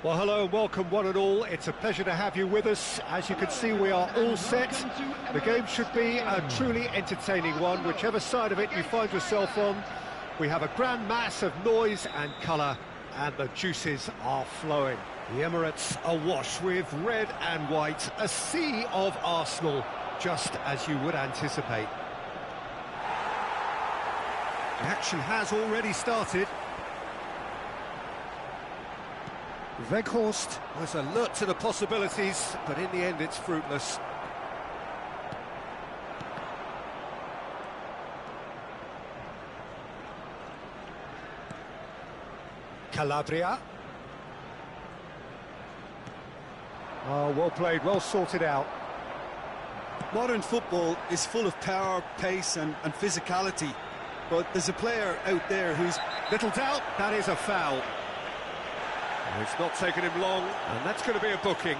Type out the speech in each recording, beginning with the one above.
Well, hello and welcome one and all. It's a pleasure to have you with us. As you can see, we are all set. The game should be a truly entertaining one, whichever side of it you find yourself on. We have a grand mass of noise and colour, and the juices are flowing. The Emirates awash with red and white, a sea of Arsenal, just as you would anticipate. The action has already started. Weghorst was alert to the possibilities, but in the end it's fruitless. Calabria. Oh, well played, well sorted out. Modern football is full of power, pace and physicality, but there's a player out there who's... Little doubt, that is a foul. It's not taken him long, and that's going to be a booking.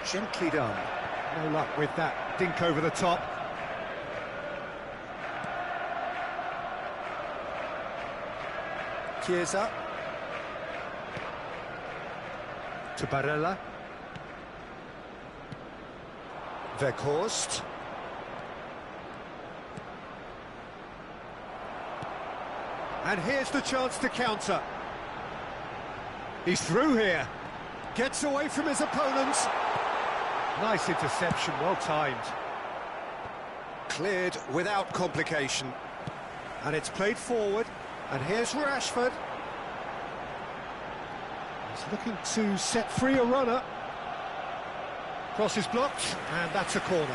Gently done. No luck with that dink over the top. Chiesa to Barella. Weghorst. And here's the chance to counter. He's through here. Gets away from his opponents. Nice interception, well timed. Cleared without complication. And it's played forward. And here's Rashford. He's looking to set free a runner. Cross is blocked, and that's a corner.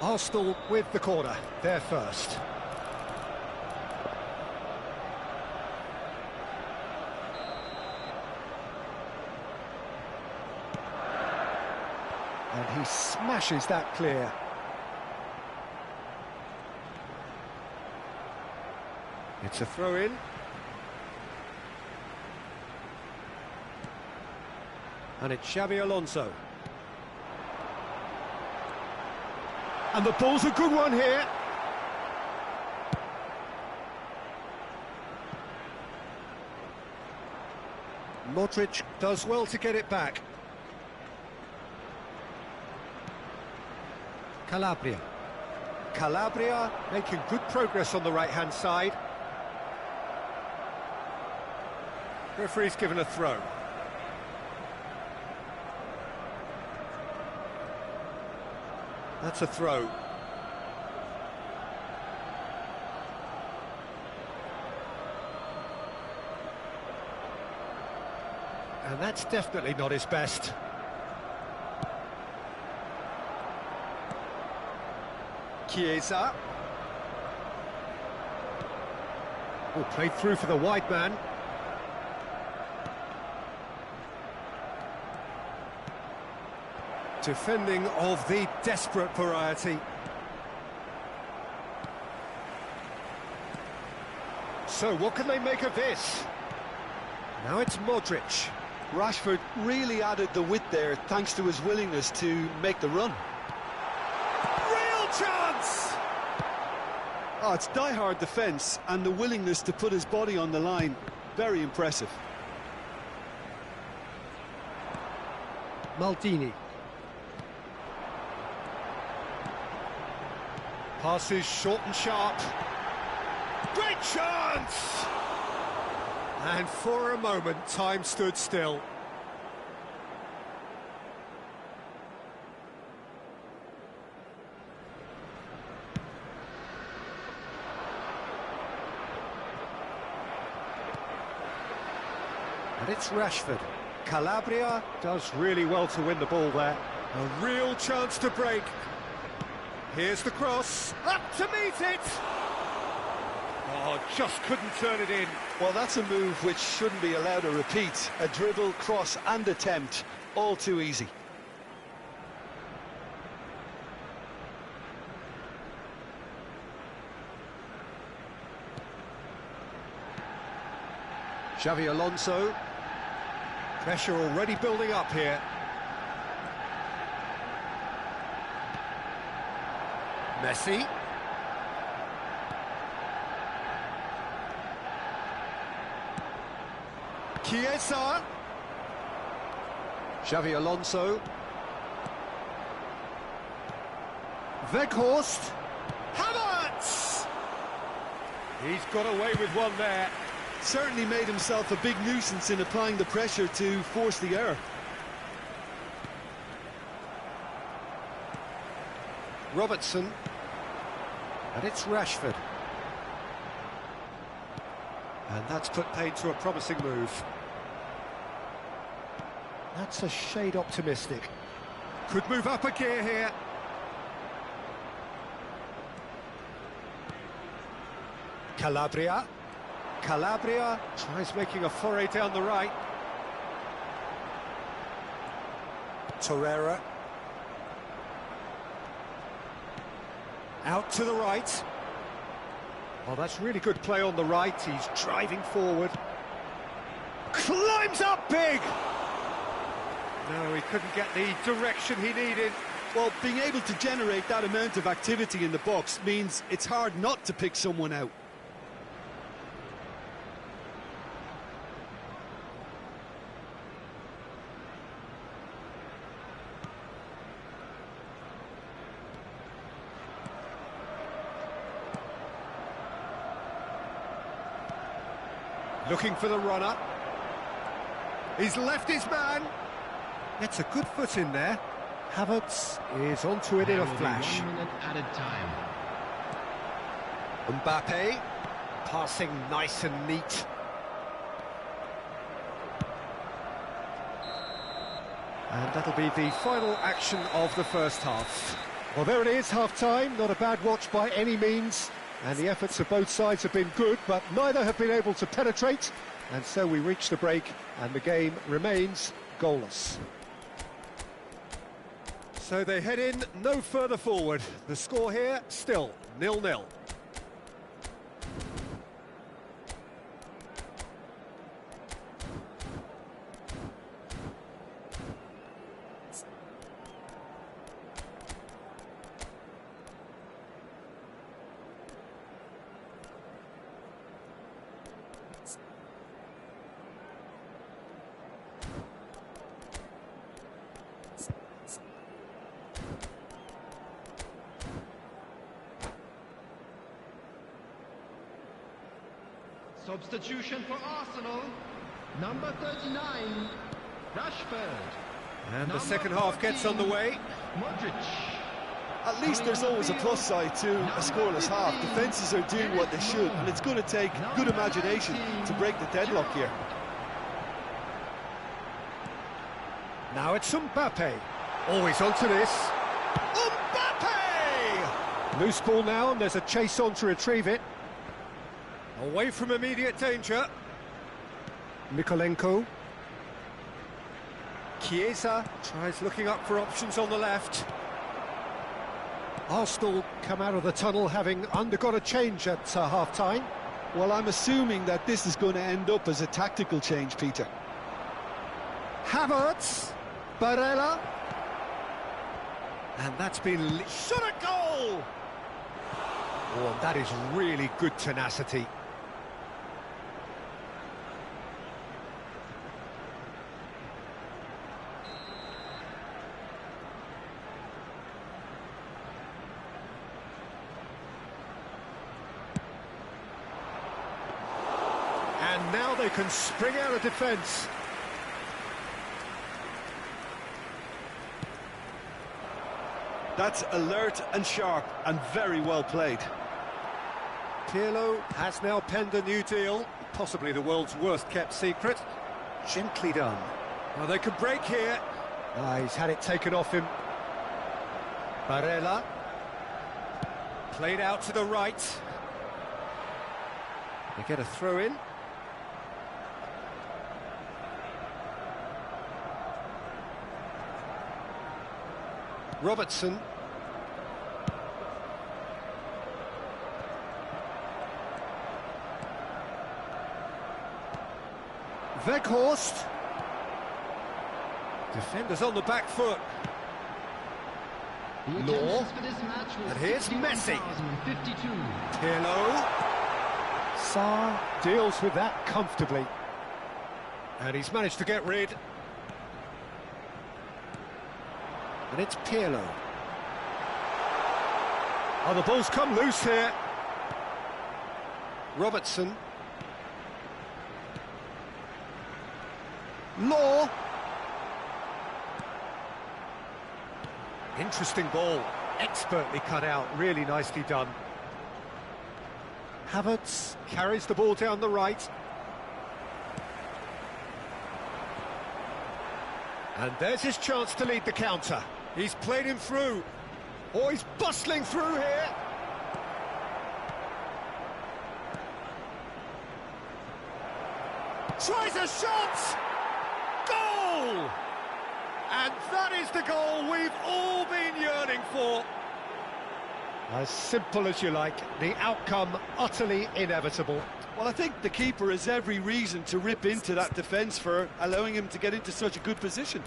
Arsenal with the corner, they're first. And he smashes that clear. It's a throw-in. And it's Xabi Alonso. And the ball's a good one here. Modric does well to get it back. Calabria. Calabria making good progress on the right-hand side. Referee's given a throw. That's a throw. And that's definitely not his best. Chiesa. Oh, played through for the wide man. Defending of the desperate variety. So, what can they make of this? Now it's Modric. Rashford really added the width there thanks to his willingness to make the run. Real chance! Oh, it's die-hard defence and the willingness to put his body on the line. Very impressive. Maldini. Passes short and sharp. Great chance! And for a moment, time stood still. And it's Rashford. Calabria does really well to win the ball there. A real chance to break. Here's the cross, up to meet it! Oh, just couldn't turn it in. Well, that's a move which shouldn't be allowed to repeat. A dribble, cross and attempt, all too easy. Xavi Alonso. Pressure already building up here. Messi. Chiesa. Xavi Alonso. Weghorst. Havertz! He's got away with one there. Certainly made himself a big nuisance in applying the pressure to force the error. Robertson. And it's Rashford. And that's put paid to a promising move. That's a shade optimistic. Could move up a gear here. Calabria. Calabria tries making a foray down the right. Torreira. Out to the right. Oh, that's really good play on the right. He's driving forward. Climbs up big! No, he couldn't get the direction he needed. Well, being able to generate that amount of activity in the box means it's hard not to pick someone out. Looking for the runner. He's left his man. Gets a good foot in there. Havertz is onto it in a flash. 1 minute added time. Mbappe. Passing nice and neat. And that'll be the final action of the first half. Well, there it is, half-time. Not a bad watch by any means. And the efforts of both sides have been good, but neither have been able to penetrate. And so we reach the break, and the game remains goalless. So they head in no further forward. The score here, still 0-0. Substitution for Arsenal, number 39, Rashford. And the second half gets underway. Modric. At least there's always a plus side to a scoreless half. Defences are doing what they should, and it's going to take good imagination to break the deadlock here. Now it's Mbappe. Always onto this. Mbappe! Loose ball now, and there's a chase on to retrieve it. Away from immediate danger. Mikolenko. Chiesa tries looking up for options on the left. Arsenal come out of the tunnel having undergone a change at half-time. Well, I'm assuming that this is going to end up as a tactical change, Peter. Havertz. Barella. And that's been... shot a goal! Oh, and that is really good tenacity. And now they can spring out of defence. That's alert and sharp and very well played. Pirlo has now penned a new deal, possibly the world's worst kept secret. Gently done. Well, they could break here. He's had it taken off him. Barella. Played out to the right. They get a throw in. Robertson. Weghorst. Defenders on the back foot. Law. And here's Messi. Pirlo. Xeee deals with that comfortably. And he's managed to get rid. And it's Pirlo. Oh, the ball's come loose here. Robertson. Law. Interesting ball. Expertly cut out. Really nicely done. Havertz carries the ball down the right. And there's his chance to lead the counter. He's played him through. Oh, he's bustling through here. Tries a shot! Goal! And that is the goal we've all been yearning for. As simple as you like, the outcome utterly inevitable. Well, I think the keeper has every reason to rip into that defence for allowing him to get into such a good position.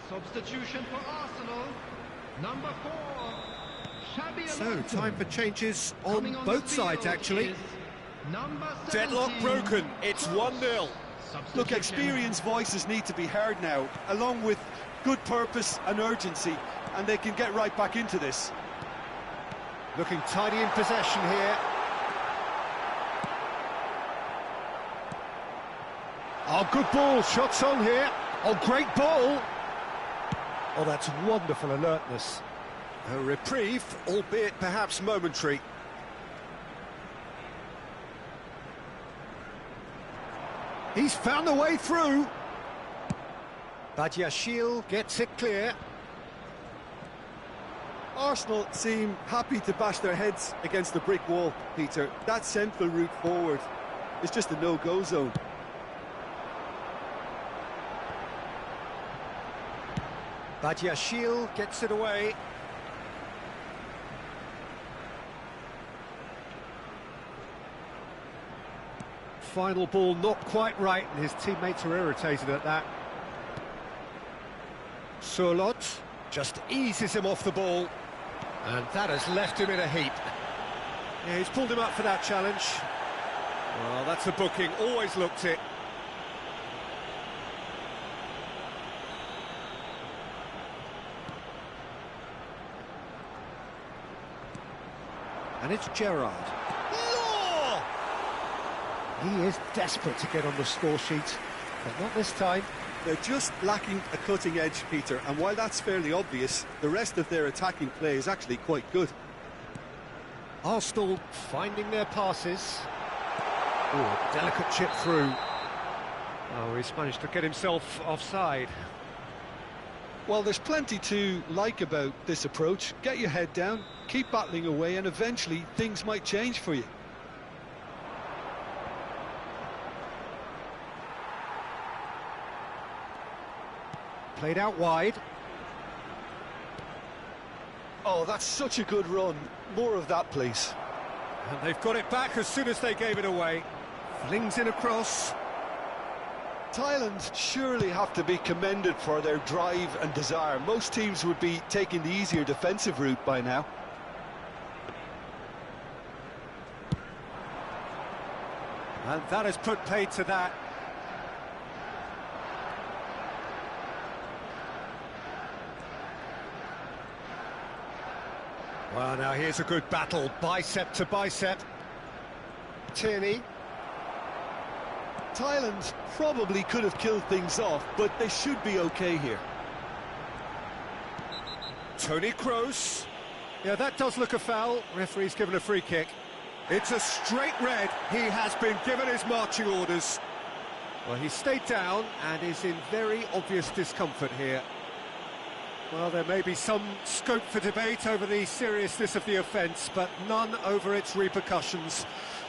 Substitution for Arsenal, number 4, Xabi So, Alonso. time for changes Coming on the both sides, field actually. is number Deadlock 17, broken, it's 1-0. Look, Substitution. experienced voices need to be heard now, along with good purpose and urgency, and they can get right back into this. Looking tidy in possession here. Oh, good ball, shots on here. Oh, great ball. Oh, that's wonderful alertness. A reprieve, albeit perhaps momentary. He's found a way through. Badiashile gets it clear. Arsenal seem happy to bash their heads against the brick wall, Peter. That central route forward is just a no-go zone. Badiashile gets it away. Final ball not quite right, and his teammates are irritated at that. Surlot just eases him off the ball, and that has left him in a heap. Yeah, he's pulled him up for that challenge. Well, that's a booking, always looked it. And it's Gerrard. Law! He is desperate to get on the score sheet, but not this time. They're just lacking a cutting edge, Peter, and while that's fairly obvious, the rest of their attacking play is actually quite good. Arsenal finding their passes. Oh, delicate chip through. Oh, he's managed to get himself offside. Well, there's plenty to like about this approach. Get your head down, keep battling away, and eventually things might change for you. Played out wide. Oh, that's such a good run. More of that, please. And they've got it back as soon as they gave it away. Flings in across. Thailand surely have to be commended for their drive and desire. Most teams would be taking the easier defensive route by now. And that has put paid to that. Well, now here's a good battle, bicep to bicep. Tierney. Thailand probably could have killed things off, but they should be okay here. Tony Kroos. Yeah, that does look a foul. Referee's given a free kick. It's a straight red. He has been given his marching orders. Well, he stayed down and is in very obvious discomfort here. Well, there may be some scope for debate over the seriousness of the offence, but none over its repercussions.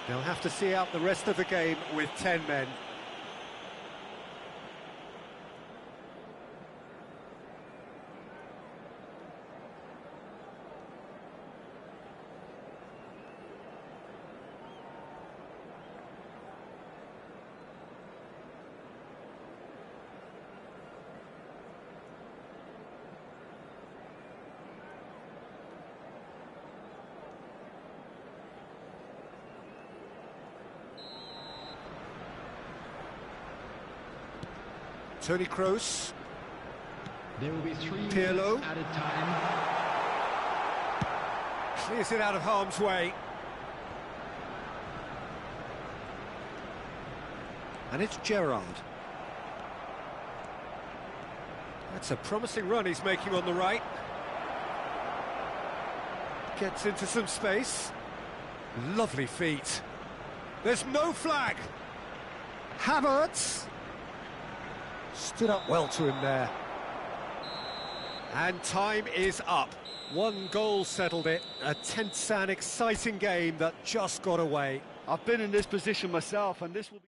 They'll have to see out the rest of the game with 10 men. Tony Kroos. There will be 3 Pirlo. minutes at a time. Clears it out of harm's way. And it's Gerrard. That's a promising run he's making on the right. Gets into some space. Lovely feet. There's no flag. Havertz. Stood up well to him there. And time is up. 1 goal settled it. A tense and exciting game that just got away. I've been in this position myself, and this will be...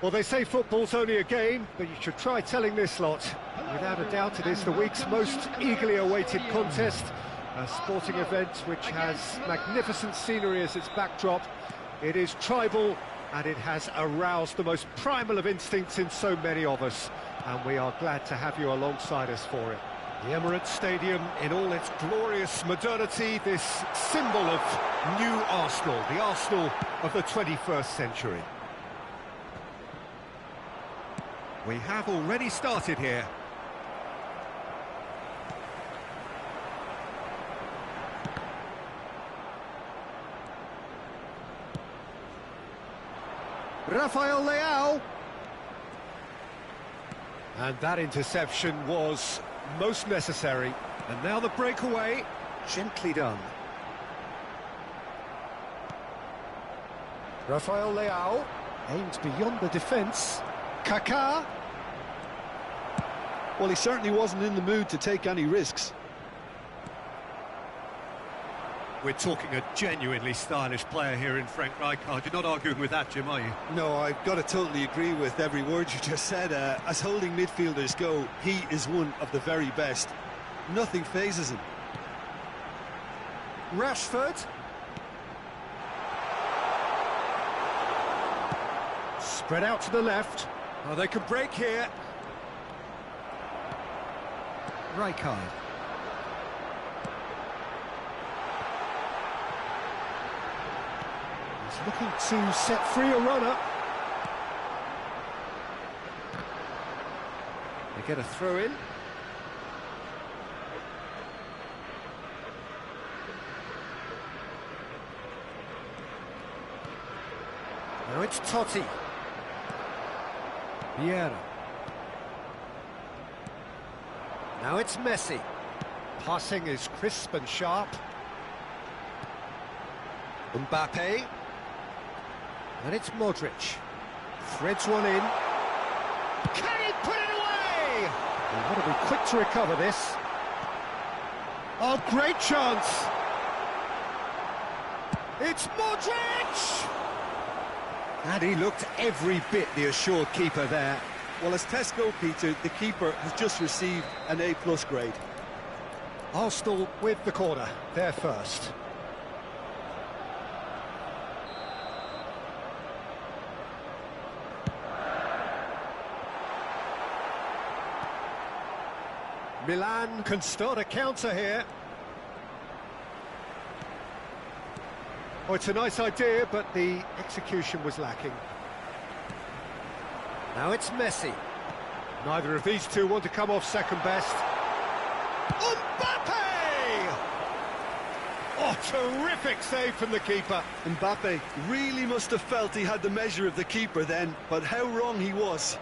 Well, they say football's only a game, but you should try telling this lot. Without a doubt, it is the week's most eagerly awaited contest, a sporting event which has magnificent scenery as its backdrop. It is tribal, and it has aroused the most primal of instincts in so many of us, and we are glad to have you alongside us for it. The Emirates Stadium in all its glorious modernity, this symbol of new Arsenal, the Arsenal of the 21st century. We have already started here. Rafael Leao. And that interception was most necessary. And now the breakaway, gently done. Rafael Leao aimed beyond the defence. Kaká. Well, he certainly wasn't in the mood to take any risks. We're talking a genuinely stylish player here in Frank Rijkaard. You're not arguing with that, Jim, are you? No, I've got to totally agree with every word you just said. As holding midfielders go, he is one of the very best. Nothing phases him. Rashford. Spread out to the left. Oh, they could break here. Rijkaard. He's looking to set free a runner. They get a throw in. Now it's Totti. Vieira. Now it's Messi. Passing is crisp and sharp. Mbappe. And it's Modric. Threads one in. Can he put it away? Well, got to be quick to recover this. Oh, great chance. It's Modric! And he looked every bit the assured keeper there. Well, as tests go, Peter, the keeper has just received an A+ grade. Arsenal with the corner, they're first. Milan can start a counter here. Oh, it's a nice idea, but the execution was lacking. Now it's Messi. Neither of these two want to come off second best. Mbappe! Oh, terrific save from the keeper. Mbappe really must have felt he had the measure of the keeper then, but how wrong he was.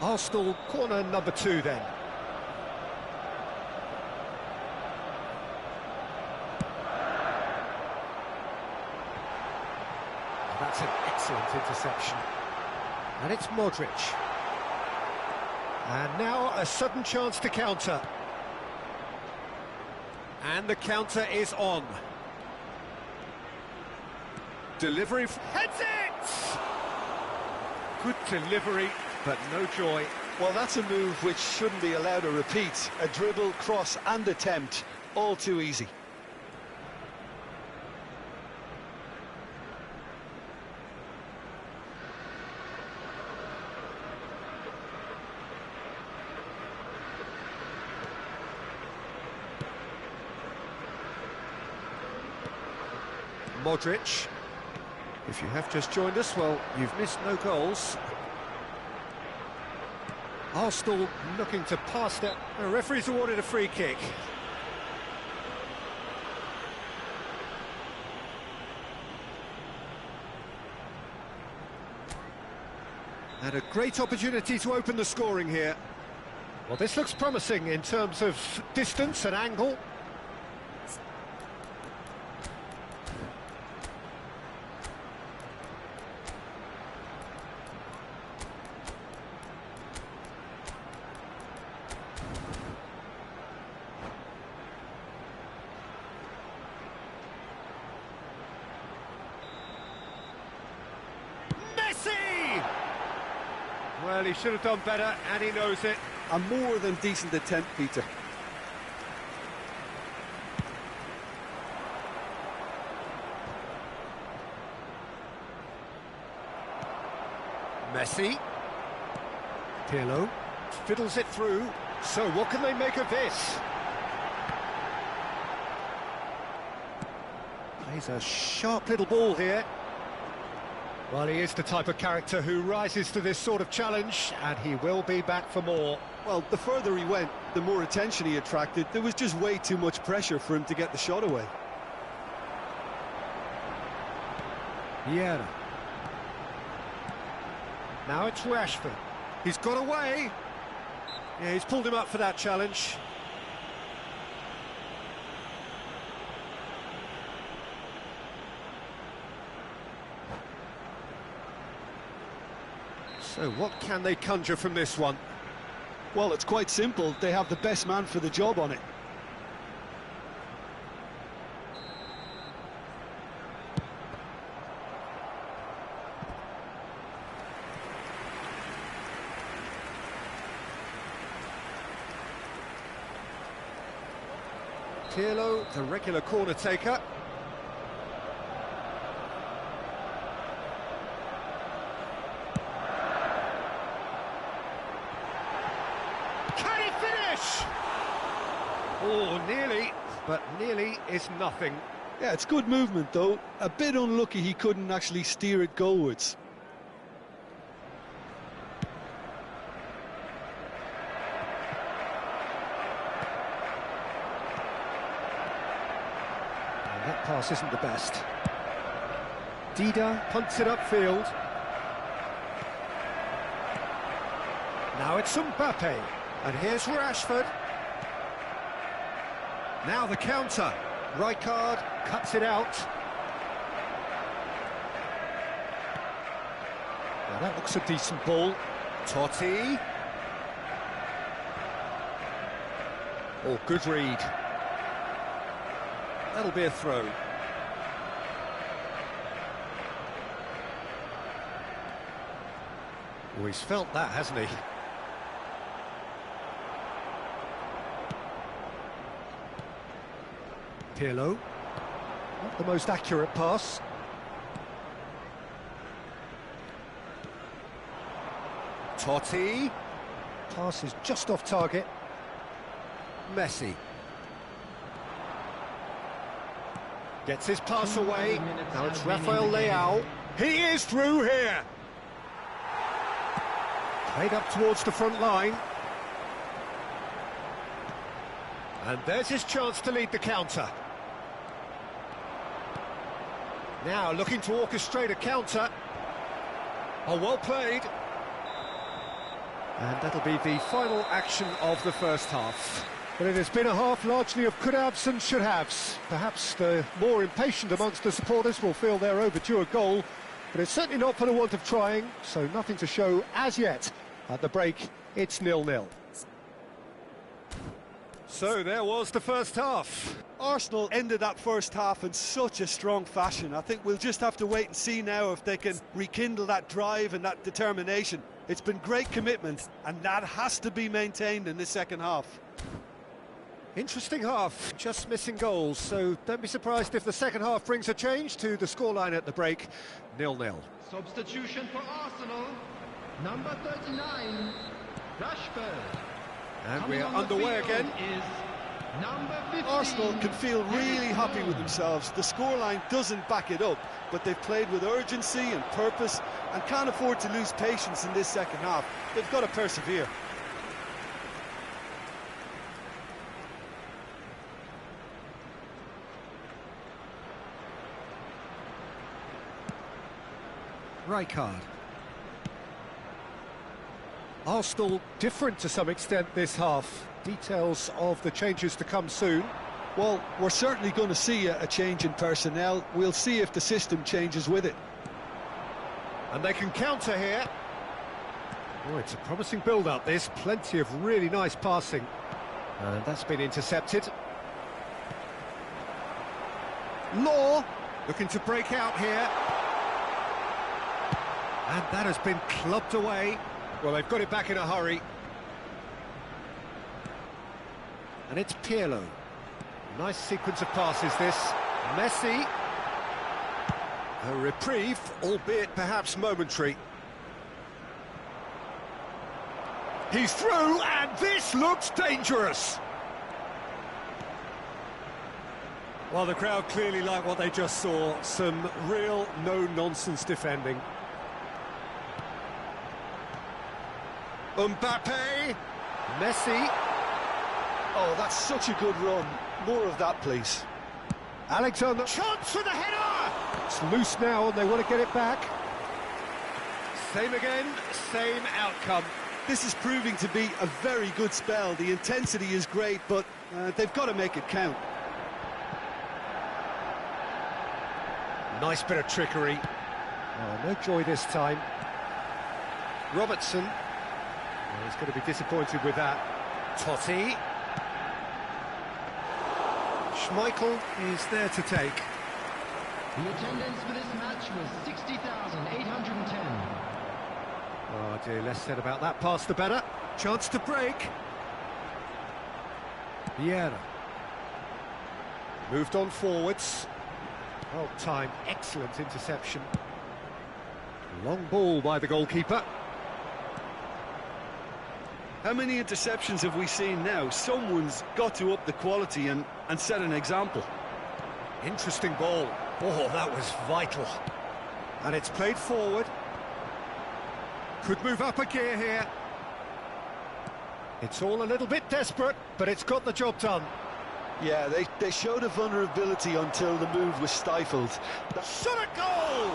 Arsenal corner number 2 then. That's an excellent interception. And it's Modric. And now a sudden chance to counter. And the counter is on. Delivery, heads it! Good delivery, but no joy. Well, that's a move which shouldn't be allowed to repeat. A dribble, cross and attempt, all too easy. Modric. If you have just joined us, well, you've missed no goals. Arsenal looking to pass that. The referee's awarded a free kick. And a great opportunity to open the scoring here. Well, this looks promising in terms of distance and angle. Well, he should have done better, and he knows it. A more than decent attempt, Peter. Messi. Pirlo fiddles it through. So what can they make of this? Plays a sharp little ball here. Well, he is the type of character who rises to this sort of challenge, and he will be back for more. Well, the further he went, the more attention he attracted. There was just way too much pressure for him to get the shot away. Vieira. Now it's Rashford. He's got away. Yeah, he's pulled him up for that challenge. So what can they conjure from this one? Well, it's quite simple. They have the best man for the job on it. Pirlo, the regular corner taker. Can he finish? Oh, nearly, but nearly is nothing. Yeah, it's good movement, though. A bit unlucky he couldn't actually steer it goalwards. That pass isn't the best. Dida punts it upfield. Now it's Mbappe, and here's Rashford. Now the counter. Rijkaard cuts it out. Now that looks a decent ball. Totti. Oh, good read. That'll be a throw. Oh, he's felt that, hasn't he? Pirlo. Not the most accurate pass. Totti. Pass is just off target. Messi. Gets his pass away. Now it's Rafael Leao. He is through here. Played up towards the front line. And there's his chance to lead the counter. Now looking to orchestrate a counter. Oh, well played. And that'll be the final action of the first half. But it has been a half largely of could-haves and should-haves. Perhaps the more impatient amongst the supporters will feel they're overdue a goal, but it's certainly not for the want of trying, so nothing to show as yet. At the break, it's 0-0. So there was the first half. Arsenal ended that first half in such a strong fashion. I think we'll just have to wait and see now if they can rekindle that drive and that determination. It's been great commitment, and that has to be maintained in the second half. Interesting half, just missing goals, so don't be surprised if the second half brings a change to the scoreline at the break, 0-0. Substitution for Arsenal, number 39, Rashford. And we are underway again. Is number 15. Arsenal can feel really happy with themselves. The scoreline doesn't back it up, but they've played with urgency and purpose and can't afford to lose patience in this second half. They've got to persevere. Rijkaard. Arsenal different to some extent this half. Details of the changes to come soon. Well, we're certainly going to see a change in personnel. We'll see if the system changes with it. And they can counter here. Oh, it's a promising build-up, this. Plenty of really nice passing. And that's been intercepted. Law looking to break out here. And that has been clubbed away. Well, they've got it back in a hurry. And it's Pirlo. Nice sequence of passes, this. Messi. A reprieve, albeit perhaps momentary. He's through, and this looks dangerous. Well, the crowd clearly like what they just saw. Some real no-nonsense defending. Mbappe. Messi. Oh, that's such a good run. More of that, please. Alexander. Chance for the header! It's loose now, and they want to get it back. Same again, same outcome. This is proving to be a very good spell. The intensity is great, but they've got to make it count. Nice bit of trickery. Oh, no joy this time. Robertson. Oh, he's going to be disappointed with that. Totti. Schmeichel is there to take. The attendance for this match was 60,810. Oh dear, less said about that pass the better. Chance to break. Vieira. Moved on forwards. Well timed, excellent interception. Long ball by the goalkeeper. How many interceptions have we seen now? Someone's got to up the quality and set an example. Interesting ball. Oh, that was vital. And it's played forward. Could move up a gear here. It's all a little bit desperate, but it's got the job done. Yeah, they showed a vulnerability until the move was stifled. Shot at goal!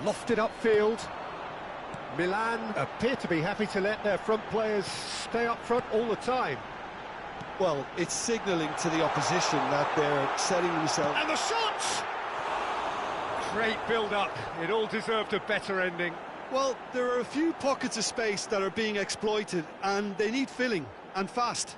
Lofted upfield. Milan appear to be happy to let their front players stay up front all the time. Well, it's signalling to the opposition that they're setting themselves... And the shot! Great build-up. It all deserved a better ending. Well, there are a few pockets of space that are being exploited, and they need filling, and fast.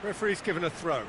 Referee's given a throw.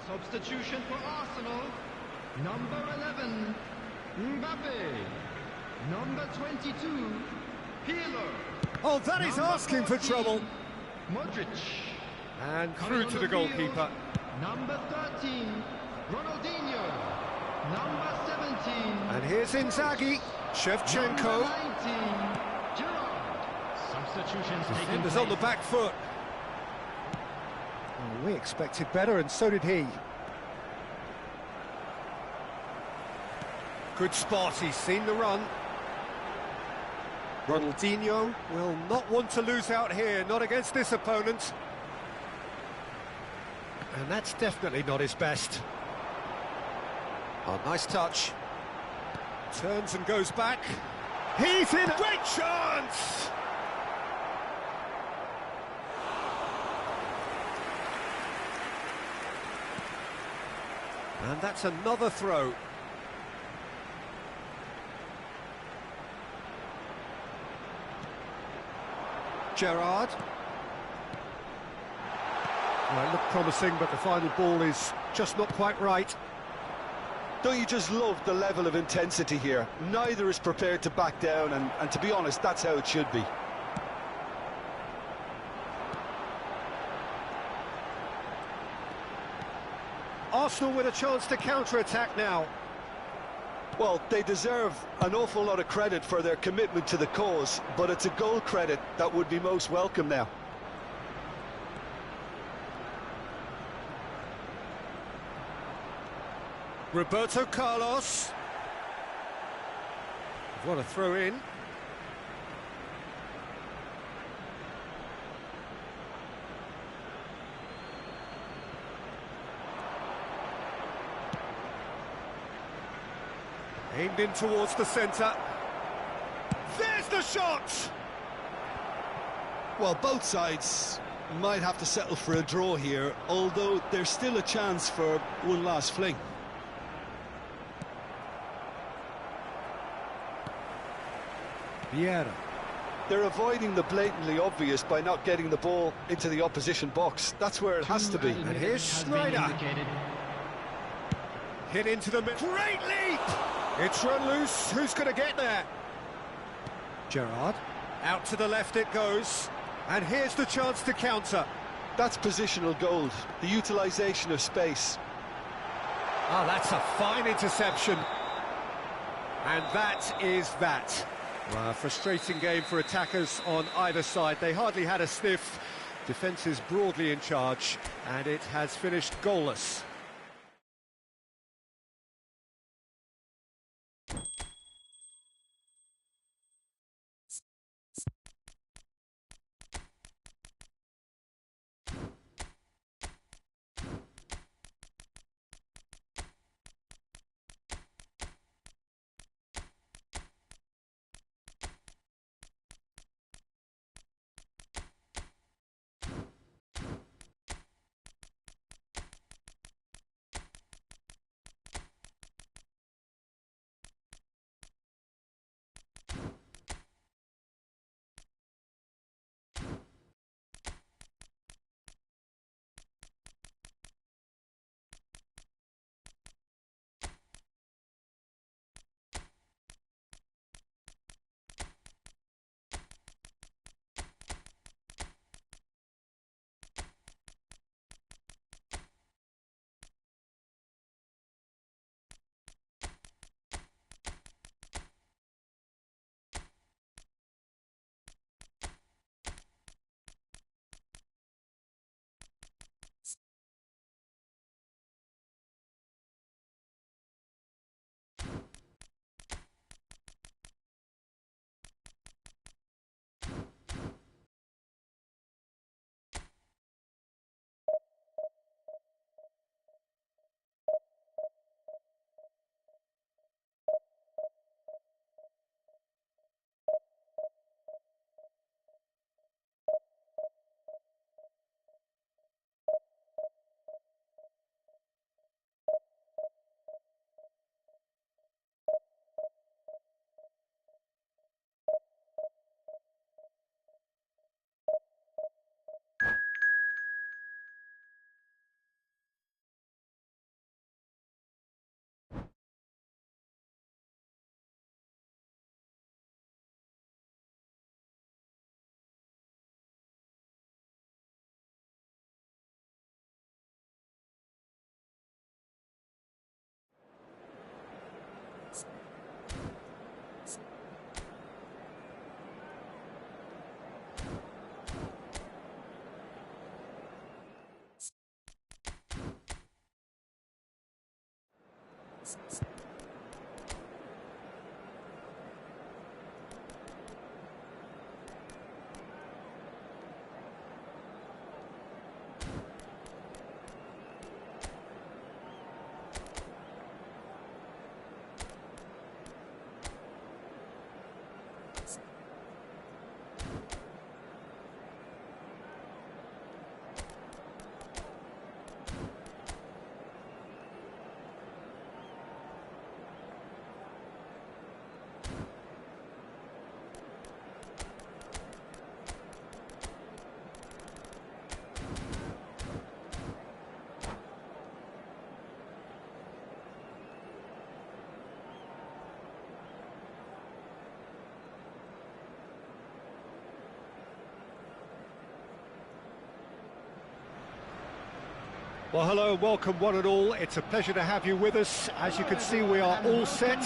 Substitution for Arsenal. Number 11, Mbappe. Number 22, Pirlo. Oh, that is Number asking for 14, trouble. Modric. And Coming through on to the field, goalkeeper. Number 13, Ronaldinho. Number 17. And here's Inzaghi. Shevchenko. Number 19, Gerrard. Substitutions taking Defenders place. on the back foot. Oh, we expected better, and so did he. Good spot, he's seen the run. Ronaldinho will not want to lose out here, not against this opponent. And that's definitely not his best. Oh, nice touch. Turns and goes back. He's in. Great chance! And that's another throw. Gerrard. Well, it looked promising, but the final ball is just not quite right. Don't you just love the level of intensity here? Neither is prepared to back down, and to be honest, that's how it should be. Arsenal with a chance to counter-attack now. Well, they deserve an awful lot of credit for their commitment to the cause, but it's a goal credit that would be most welcome now. Roberto Carlos. What a throw in. Aimed in towards the centre. There's the shot! Well, both sides might have to settle for a draw here, although there's still a chance for one last fling. Vieira. They're avoiding the blatantly obvious by not getting the ball into the opposition box. That's where it has to be. And here's Schneider. Hit into the middle. Great leap! It's run loose. Who's going to get there? Gerrard. Out to the left it goes. And here's the chance to counter. That's positional gold, the utilisation of space. Oh, that's a fine interception. And that is that. Well, a frustrating game for attackers on either side. They hardly had a sniff. Defence is broadly in charge, and it has finished goalless. Well, hello and welcome one and all. It's a pleasure to have you with us. As you can see, we are all set.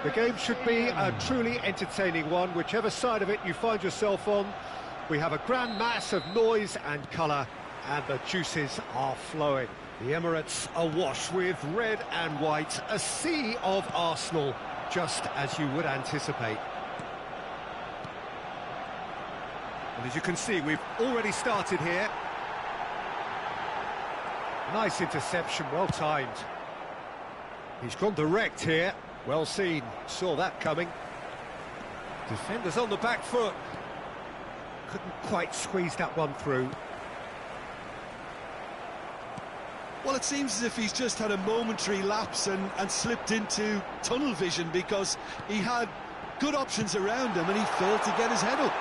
The game should be a truly entertaining one, whichever side of it you find yourself on. We have a grand mass of noise and colour, and the juices are flowing. The Emirates awash with red and white, a sea of Arsenal, just as you would anticipate. And as you can see, we've already started here. Nice interception, well timed. He's gone direct here. Well seen, saw that coming. Defenders on the back foot. Couldn't quite squeeze that one through. Well, it seems as if he's just had a momentary lapse and slipped into tunnel vision, because he had good options around him and he failed to get his head up.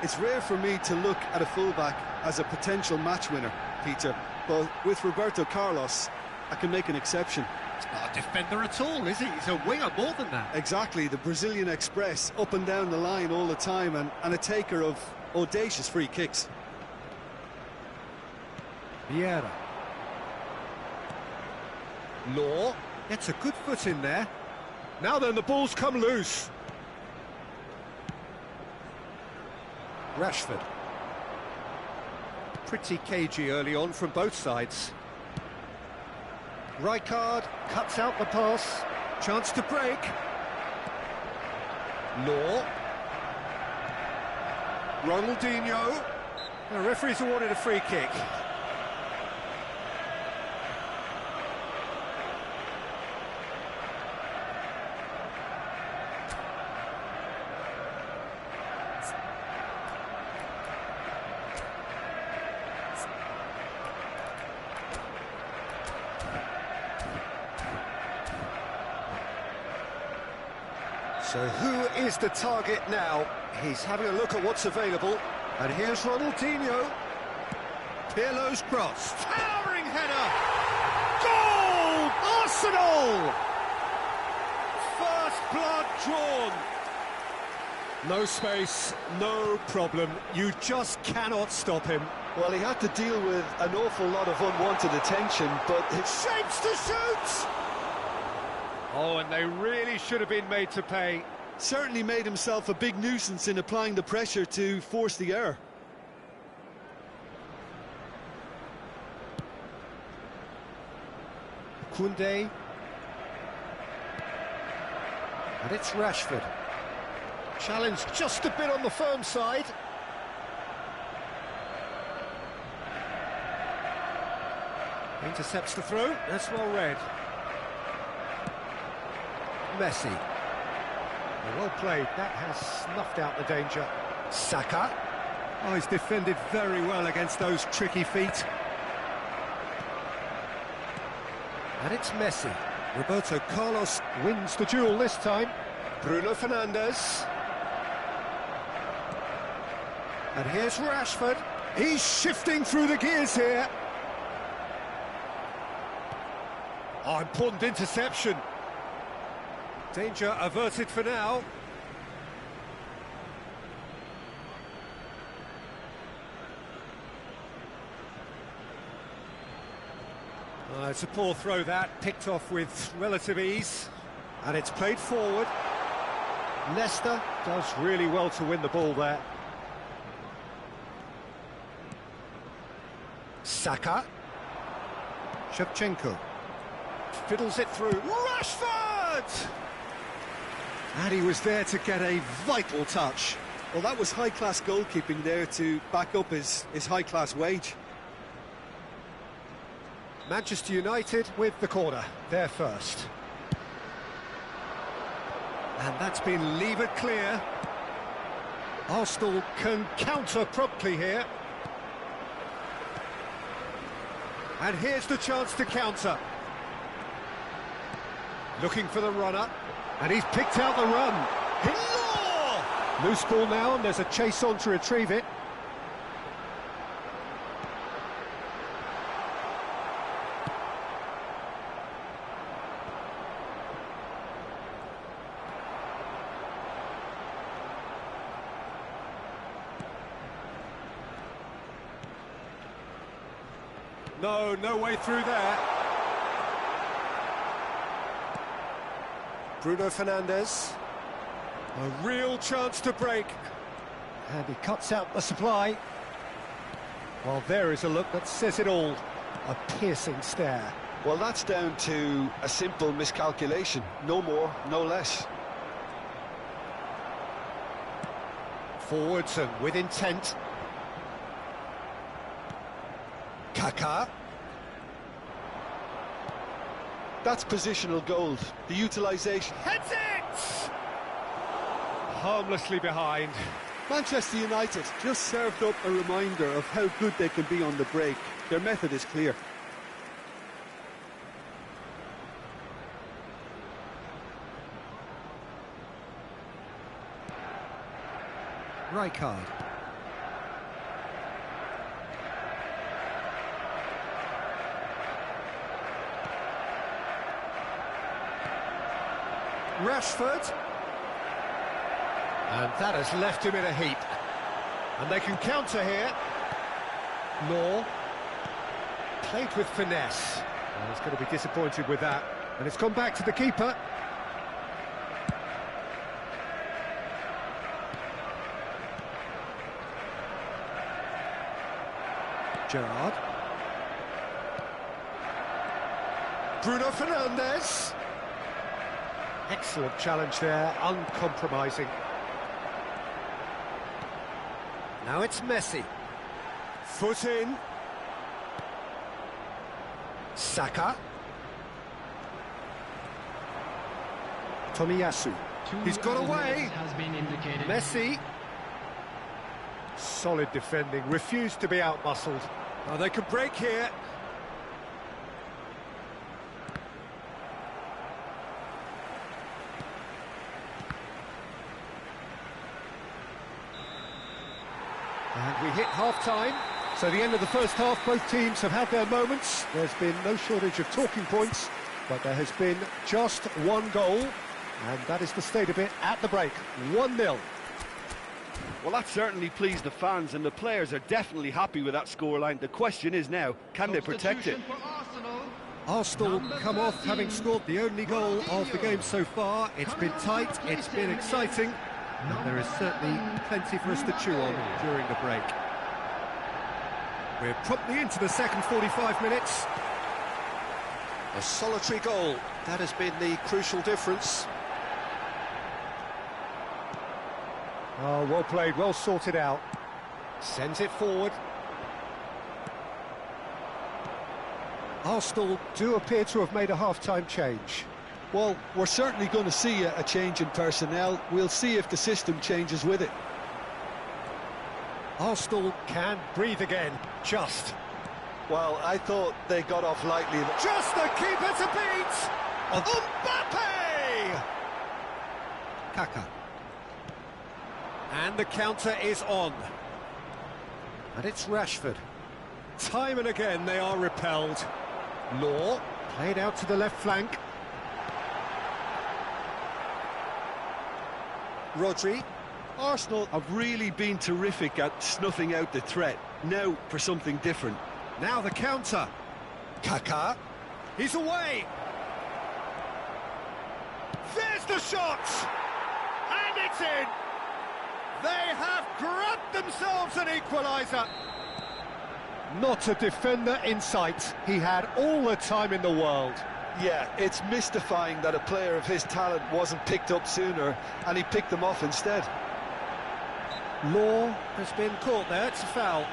It's rare for me to look at a fullback as a potential match winner, Peter, but with Roberto Carlos, I can make an exception. He's not a defender at all, is he? He's a winger more than that. Exactly, the Brazilian Express, up and down the line all the time, and a taker of audacious free kicks. Vieira. Law gets a good foot in there. Now then, the ball's come loose. Rashford. Pretty cagey early on from both sides. Rijkaard cuts out the pass. Chance to break. Law. Ronaldinho. The referee's awarded a free kick. So who is the target now? He's having a look at what's available. And here's Ronaldinho. Pirlo's cross. Towering header! Goal! Arsenal! First blood drawn. No space, no problem. You just cannot stop him. Well, he had to deal with an awful lot of unwanted attention, but It's shapes to shoot! Oh, and they really should have been made to pay. certainly made himself a big nuisance in applying the pressure to force the error. Koundé. And it's Rashford. Challenge just a bit on the firm side. Intercepts the throw. That's well read. Messi. Well played. That has snuffed out the danger. Saka. Oh, he's defended very well against those tricky feet. And it's Messi. Roberto Carlos wins the duel this time. Bruno Fernandes. And here's Rashford. He's shifting through the gears here. Oh, important interception. Danger averted for now. It's a poor throw that, picked off with relative ease. And it's played forward. Leicester does really well to win the ball there. Saka. Shevchenko. Fiddles it through. Rashford! And he was there to get a vital touch. Well, that was high-class goalkeeping there to back up his high-class wage. Manchester United with the corner, they're first. And that's been levered clear. Arsenal can counter promptly here. And here's the chance to counter. Looking for the runner. And he's picked out the run. Law! Loose ball now, and there's a chase on to retrieve it. No, no way through there. Bruno Fernandes. A real chance to break. And he cuts out the supply. Well, there is a look that says it all. A piercing stare. Well, that's down to a simple miscalculation. No more, no less. Forwards and with intent. Kaká. That's positional gold. The utilisation. Heads it! Harmlessly behind. Manchester United just served up a reminder of how good they can be on the break. Their method is clear. Rijkaard. Rashford. And that has left him in a heap. And they can counter here. Law. Played with finesse. Well, he's going to be disappointed with that. And it's gone back to the keeper. Gerrard. Bruno Fernandes. Excellent challenge there, uncompromising. Now it's Messi. Foot in. Saka. Tomiyasu. He's got away. Has been indicated. Messi. Solid defending, refused to be outmuscled. Oh, they could break here. And we hit half-time. So the end of the first half, both teams have had their moments. There's been no shortage of talking points, but there has been just one goal, and that is the state of it at the break. 1-0. Well, that certainly pleased the fans, and the players are definitely happy with that scoreline. The question is now, can they protect it? Substitution for Arsenal Arsenal. come off having scored the only goal of the game so far. It's been tight, it's been exciting, and there is certainly plenty for us to chew on during the break. We're promptly into the second 45 minutes. A solitary goal, that has been the crucial difference. Oh, well played, well sorted out. Sends it forward. Arsenal do appear to have made a half-time change. Well, we're certainly going to see a change in personnel. We'll see if the system changes with it. Arsenal can breathe again, just. Well, I thought they got off lightly. Just the keeper to beat! Mbappe! Kaká. And the counter is on. And it's Rashford. Time and again they are repelled. Law, played out to the left flank. Rodri. Arsenal have really been terrific at snuffing out the threat. Now for something different. Now the counter. Kaká. He's away. There's the shot! And it's in! They have grabbed themselves an equaliser. Not a defender in sight. He had all the time in the world. Yeah, it's mystifying that a player of his talent wasn't picked up sooner, and he picked them off instead. Law has been caught there, it's a foul.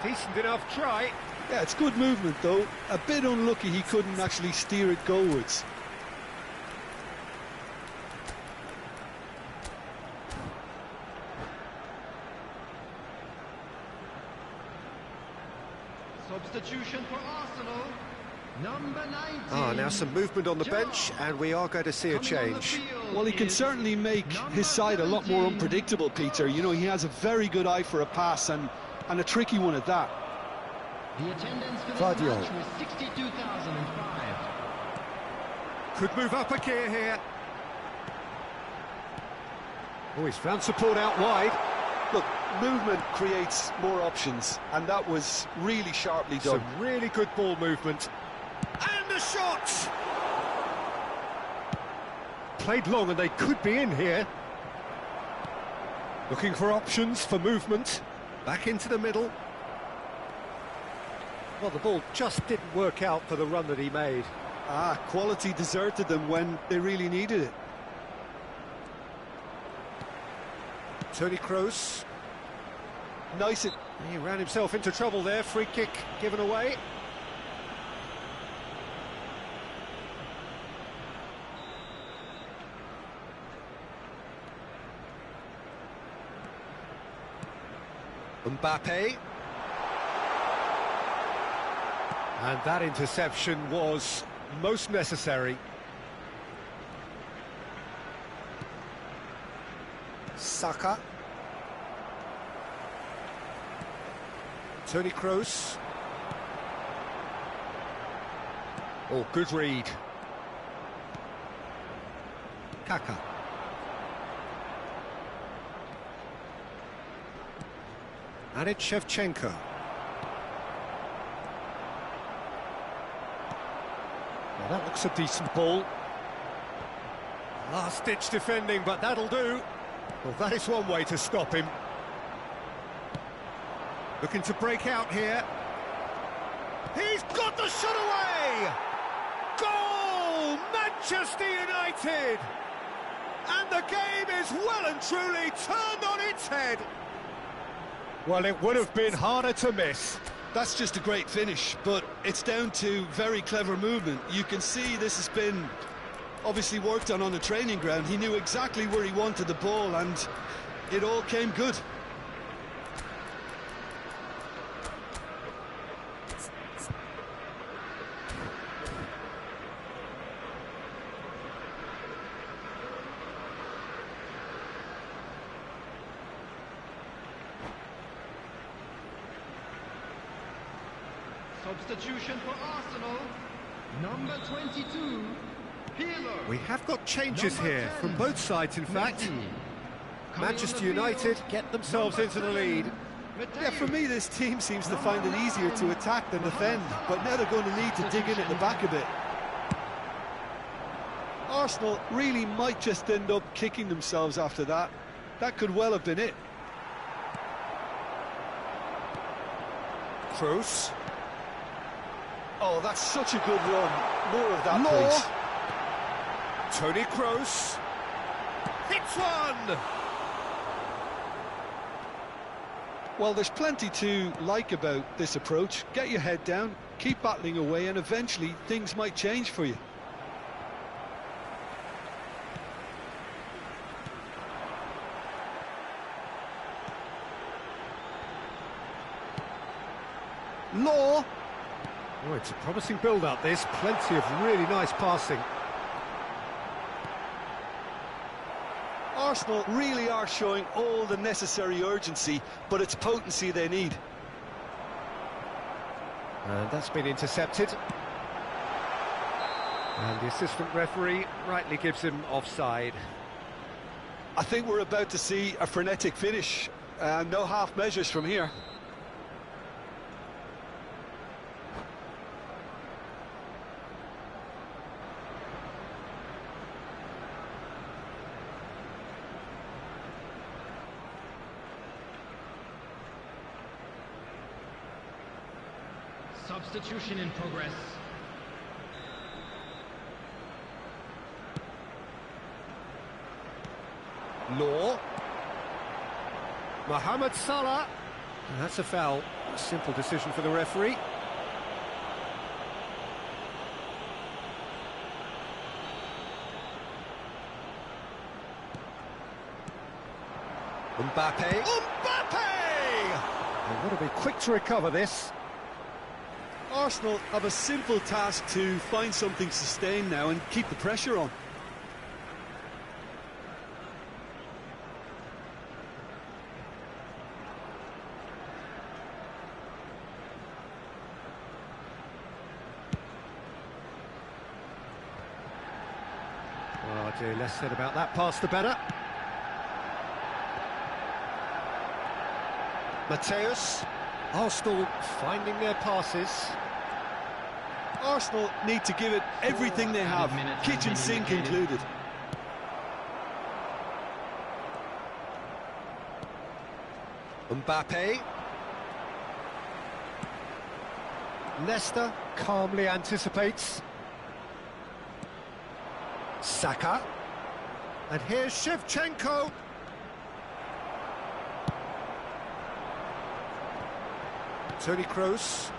Decent enough try. Yeah, it's good movement though. A bit unlucky he couldn't actually steer it goalwards. Substitution for Arsenal. Number 19. Ah, now some movement on the bench, and we are going to see a change. Well, he can certainly make his side a lot more unpredictable, Peter. You know, he has a very good eye for a pass, and a tricky one at that. The attendance for this Vardiol. match was 62,005. Could move up a gear here. Oh, he's found support out wide. Look, movement creates more options, and that was really sharply done. Some really good ball movement. And the shot! Played long and they could be in here. Looking for options for movement. Back into the middle. Well, the ball just didn't work out for the run that he made. Quality deserted them when they really needed it. Tony Kroos. Nice. He ran himself into trouble there. Free kick given away. Mbappe. And that interception was most necessary. Saka. Tony Kroos. Oh, good read. Kaka. And it's Shevchenko. Well, that looks a decent ball. Last-ditch defending, but that'll do. Well, that is one way to stop him. Looking to break out here. He's got the shot away! Goal! Manchester United! And the game is well and truly turned on its head. Well, it would have been harder to miss. That's just a great finish, but it's down to very clever movement. You can see this has been obviously worked on the training ground. He knew exactly where he wanted the ball, and it all came good. Substitution for Arsenal, number 22, Healer. We have got changes Number here 10, from both sides, in fact. Messi. Coming on Manchester the United field, get themselves number into the 7, lead. Yeah, for me, this team seems to find it easier to attack than defend, but now they're going to need to dig in at the back a bit. Arsenal really might just end up kicking themselves after that. That could well have been it. Kroos. Oh, that's such a good run. More of that, Law. please. Tony Kroos. Hits one! Well, there's plenty to like about this approach. Get your head down, keep battling away, and eventually things might change for you. Law. Oh, it's a promising build-up, this. Plenty of really nice passing. Arsenal really are showing all the necessary urgency, but it's potency they need. And that's been intercepted. And the assistant referee rightly gives him offside. I think we're about to see a frenetic finish. No half measures from here. Substitution in progress. Law. Mohamed Salah. And that's a foul. A simple decision for the referee. Mbappe. Mbappe! They've got to be quick to recover this. Arsenal have a simple task to find something sustained now and keep the pressure on. idea less said about that pass, the better. Mateus. Arsenal finding their passes. Arsenal need to give it everything they have, kitchen sink included. Mbappe. Leicester calmly anticipates. Saka. And here's Shevchenko. Toni Kroos.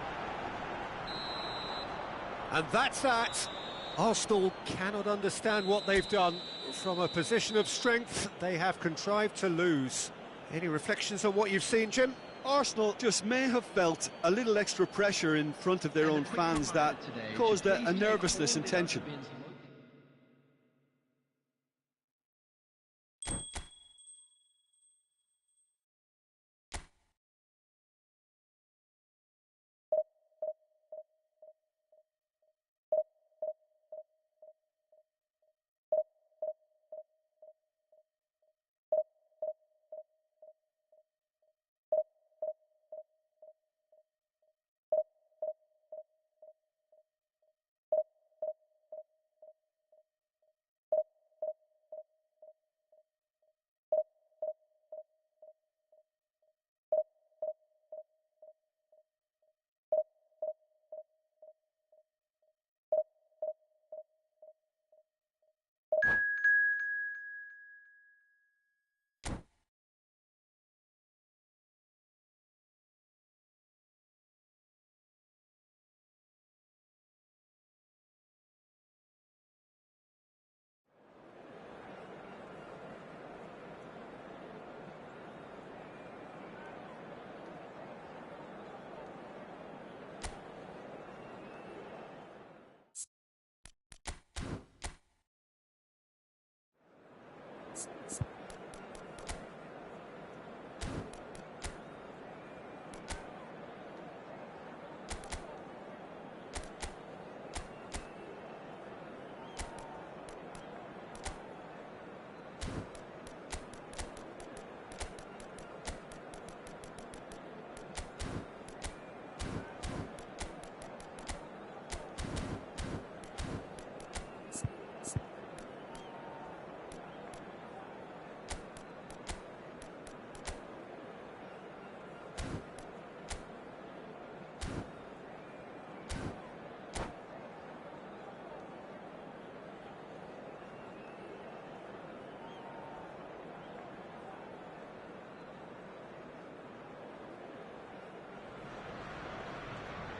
And that's that. Arsenal cannot understand what they've done. From a position of strength, they have contrived to lose. Any reflections on what you've seen, Jim? Arsenal just may have felt a little extra pressure in front of their own fans that caused a nervousness and tension.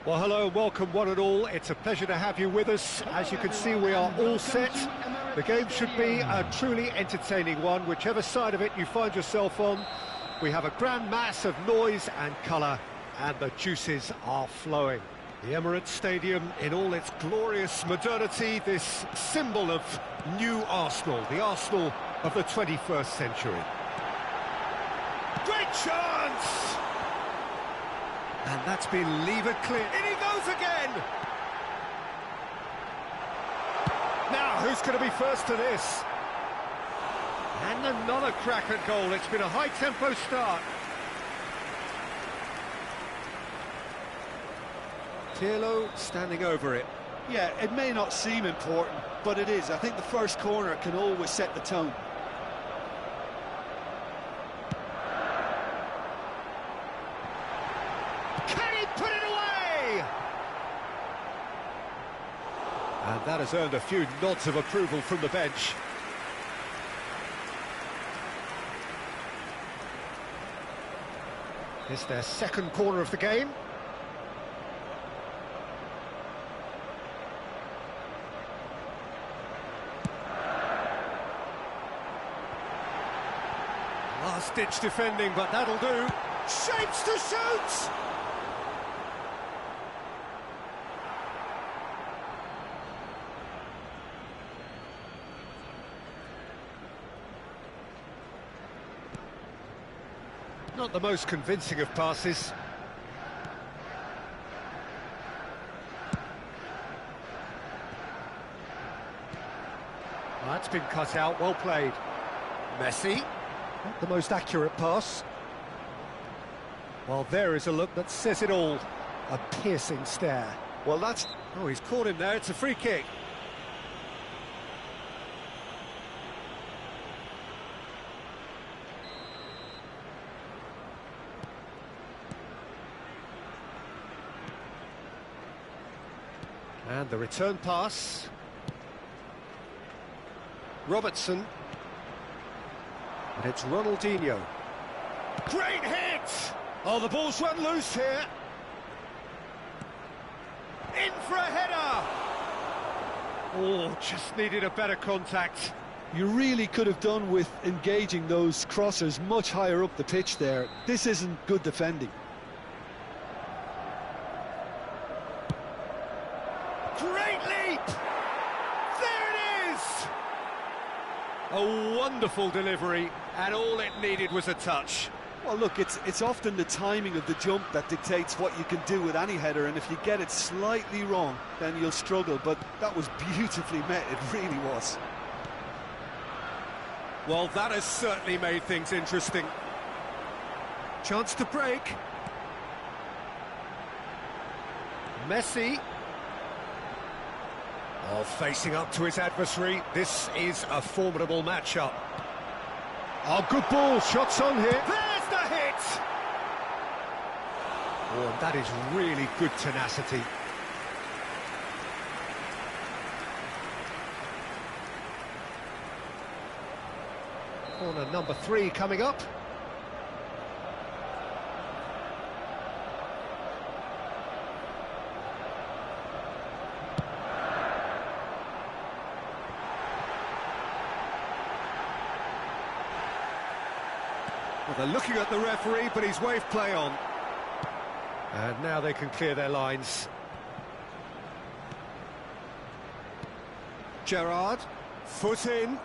Well, hello and welcome one and all. It's a pleasure to have you with us. As you can see, we are all set. The game should be a truly entertaining one, whichever side of it you find yourself on. We have a grand mass of noise and colour, and the juices are flowing. The Emirates Stadium in all its glorious modernity, this symbol of new Arsenal, the Arsenal of the 21st century. Great chance! And that's been levered clear. In he goes again! Now, who's going to be first to this? And another crack at goal. It's been a high-tempo start. Pirlo standing over it. Yeah, it may not seem important, but it is. I think the first corner can always set the tone. And that has earned a few nods of approval from the bench. It's their second corner of the game. Last-ditch defending, but that'll do. Shapes to shoot! Not the most convincing of passes. That's been cut out, well played. Messi. Not the most accurate pass. Well, there is a look that says it all. A piercing stare. Well, that's... Oh, he's caught him there, it's a free kick. And the return pass. Robertson. And it's Ronaldinho. Great hit! Oh, the ball's run loose here. In for a header! Oh, just needed a better contact. You really could have done with engaging those crossers much higher up the pitch there. This isn't good defending. Great leap! There it is! A wonderful delivery, and all it needed was a touch. Well, look, it's often the timing of the jump that dictates what you can do with any header, and if you get it slightly wrong, then you'll struggle, but that was beautifully met, it really was. Well, that has certainly made things interesting. Chance to break. Messi. Oh, facing up to his adversary. This is a formidable matchup. Oh, good ball, shots on here. There's the hit! Oh, and that is really good tenacity. Corner number 3 coming up. Well, they're looking at the referee, but he's waved play on. And now they can clear their lines. Gerrard, foot in.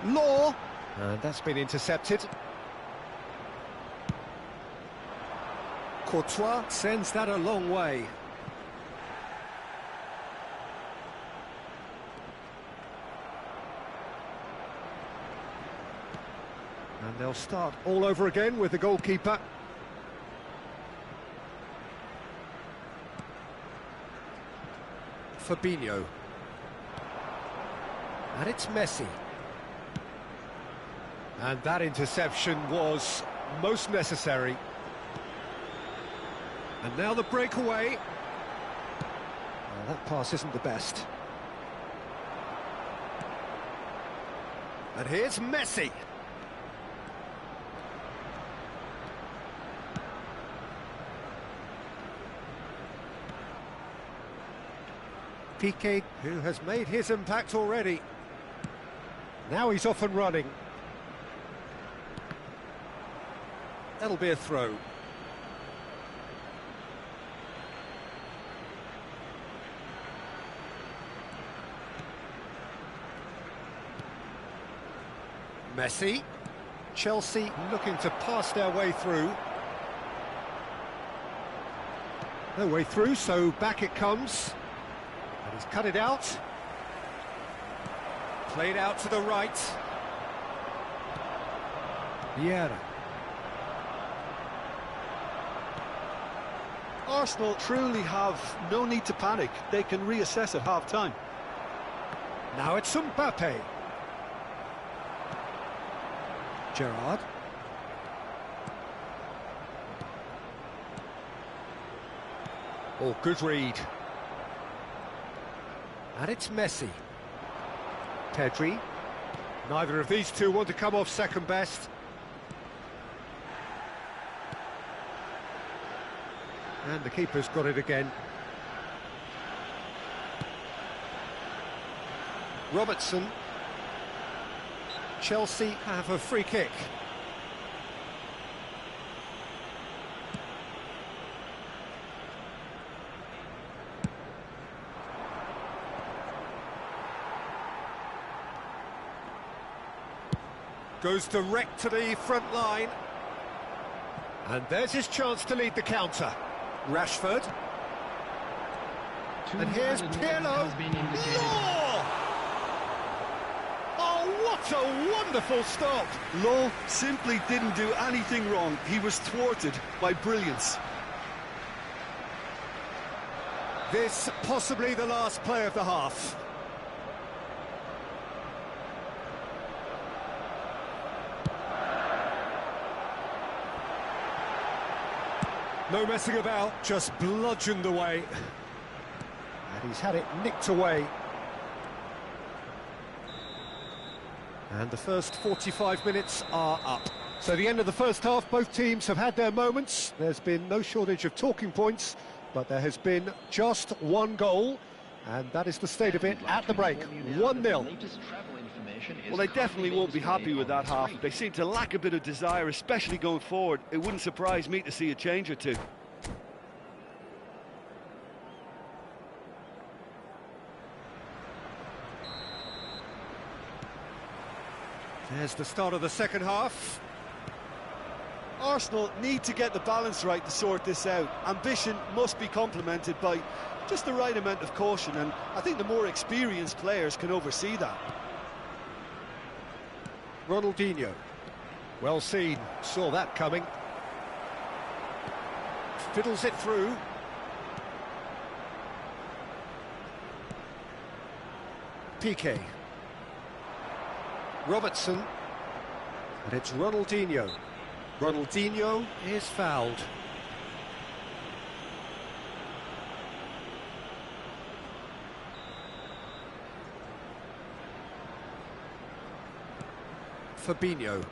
Law, and that's been intercepted. Courtois sends that a long way. And they'll start all over again with the goalkeeper. Fabinho. And it's Messi. And that interception was most necessary. And now the breakaway. Well, that pass isn't the best. And here's Messi. Piqué, who has made his impact already. Now he's off and running. That'll be a throw. Messi. Chelsea looking to pass their way through. No way through, so back it comes. And he's cut it out. Played out to the right. Vieira. Arsenal truly have no need to panic. They can reassess at half-time. Now it's Mbappe. Gerrard. Oh, good read. And it's Messi. Pedri. Neither of these two want to come off second best. And the keeper's got it again. Robertson. Chelsea have a free kick. Goes direct to the front line. And there's his chance to lead the counter. Rashford. And here's Pirlo. Law! Oh, what a wonderful stop! Law simply didn't do anything wrong. He was thwarted by brilliance. This possibly the last play of the half. No messing about, just bludgeoned away. And he's had it nicked away. And the first 45 minutes are up. So the end of the first half, both teams have had their moments. There's been no shortage of talking points, but there has been just one goal, and that is the state of it at the break. 1-0. Well, they definitely won't be happy with that half. They seem to lack a bit of desire, especially going forward. It wouldn't surprise me to see a change or two. There's the start of the second half. Arsenal need to get the balance right to sort this out. Ambition must be complemented by just the right amount of caution, and I think the more experienced players can oversee that. Ronaldinho. Well seen, saw that coming. Fiddles it through. Piqué. Robertson. And it's Ronaldinho. Ronaldinho is fouled. Fabinho.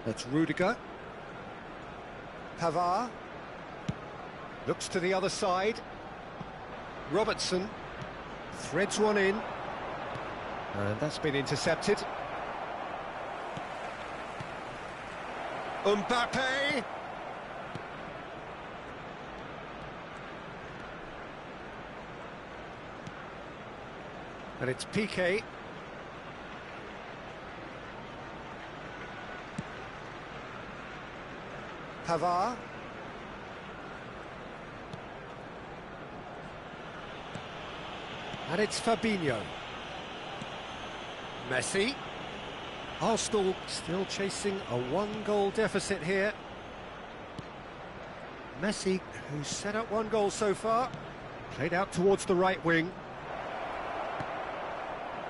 That's Rudiger. Pavard. Looks to the other side. Robertson. Threads one in. And that's been intercepted. Mbappe. And it's Piqué. Pavard. And it's Fabinho. Messi. Arsenal still chasing a one-goal deficit here. Messi, who's set up one goal so far, played out towards the right wing.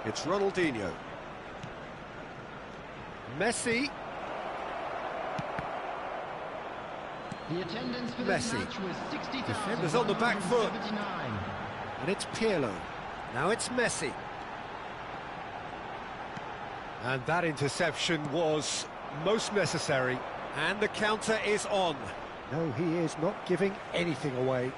It's Ronaldinho. Messi. The attendance for this Messi. match was 60,000. Defenders on the back foot. 179. And it's Pirlo. Now it's Messi. And that interception was most necessary. And the counter is on. No, he is not giving anything away.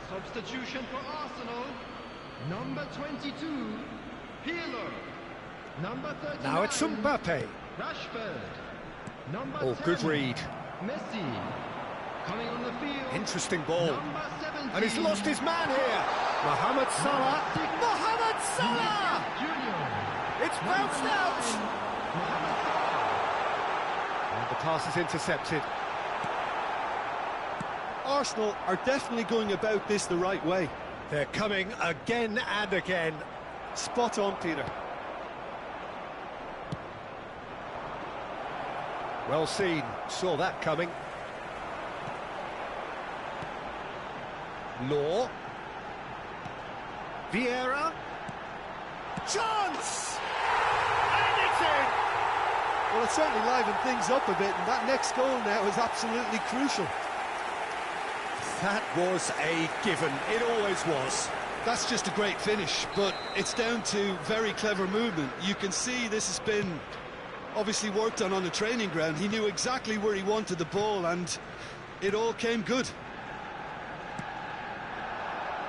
Substitution for Arsenal. Number 22, Pirlo. Number 39, Now it's Mbappe. Rashford. Number Oh, 10, good read. Messi. Coming on the field. Interesting ball. Number 17, And he's lost his man here. Mohamed Salah. Mohamed Salah! Junior. It's bounced out. And the pass is intercepted. Arsenal are definitely going about this the right way. They're coming again and again. Spot on, Peter. Well seen, saw that coming. Law. Vieira. Chance! And it's in! Well, it certainly livened things up a bit, and that next goal now is absolutely crucial. That was a given. It always was. That's just a great finish, but it's down to very clever movement. You can see this has been obviously worked on the training ground. He knew exactly where he wanted the ball, and it all came good.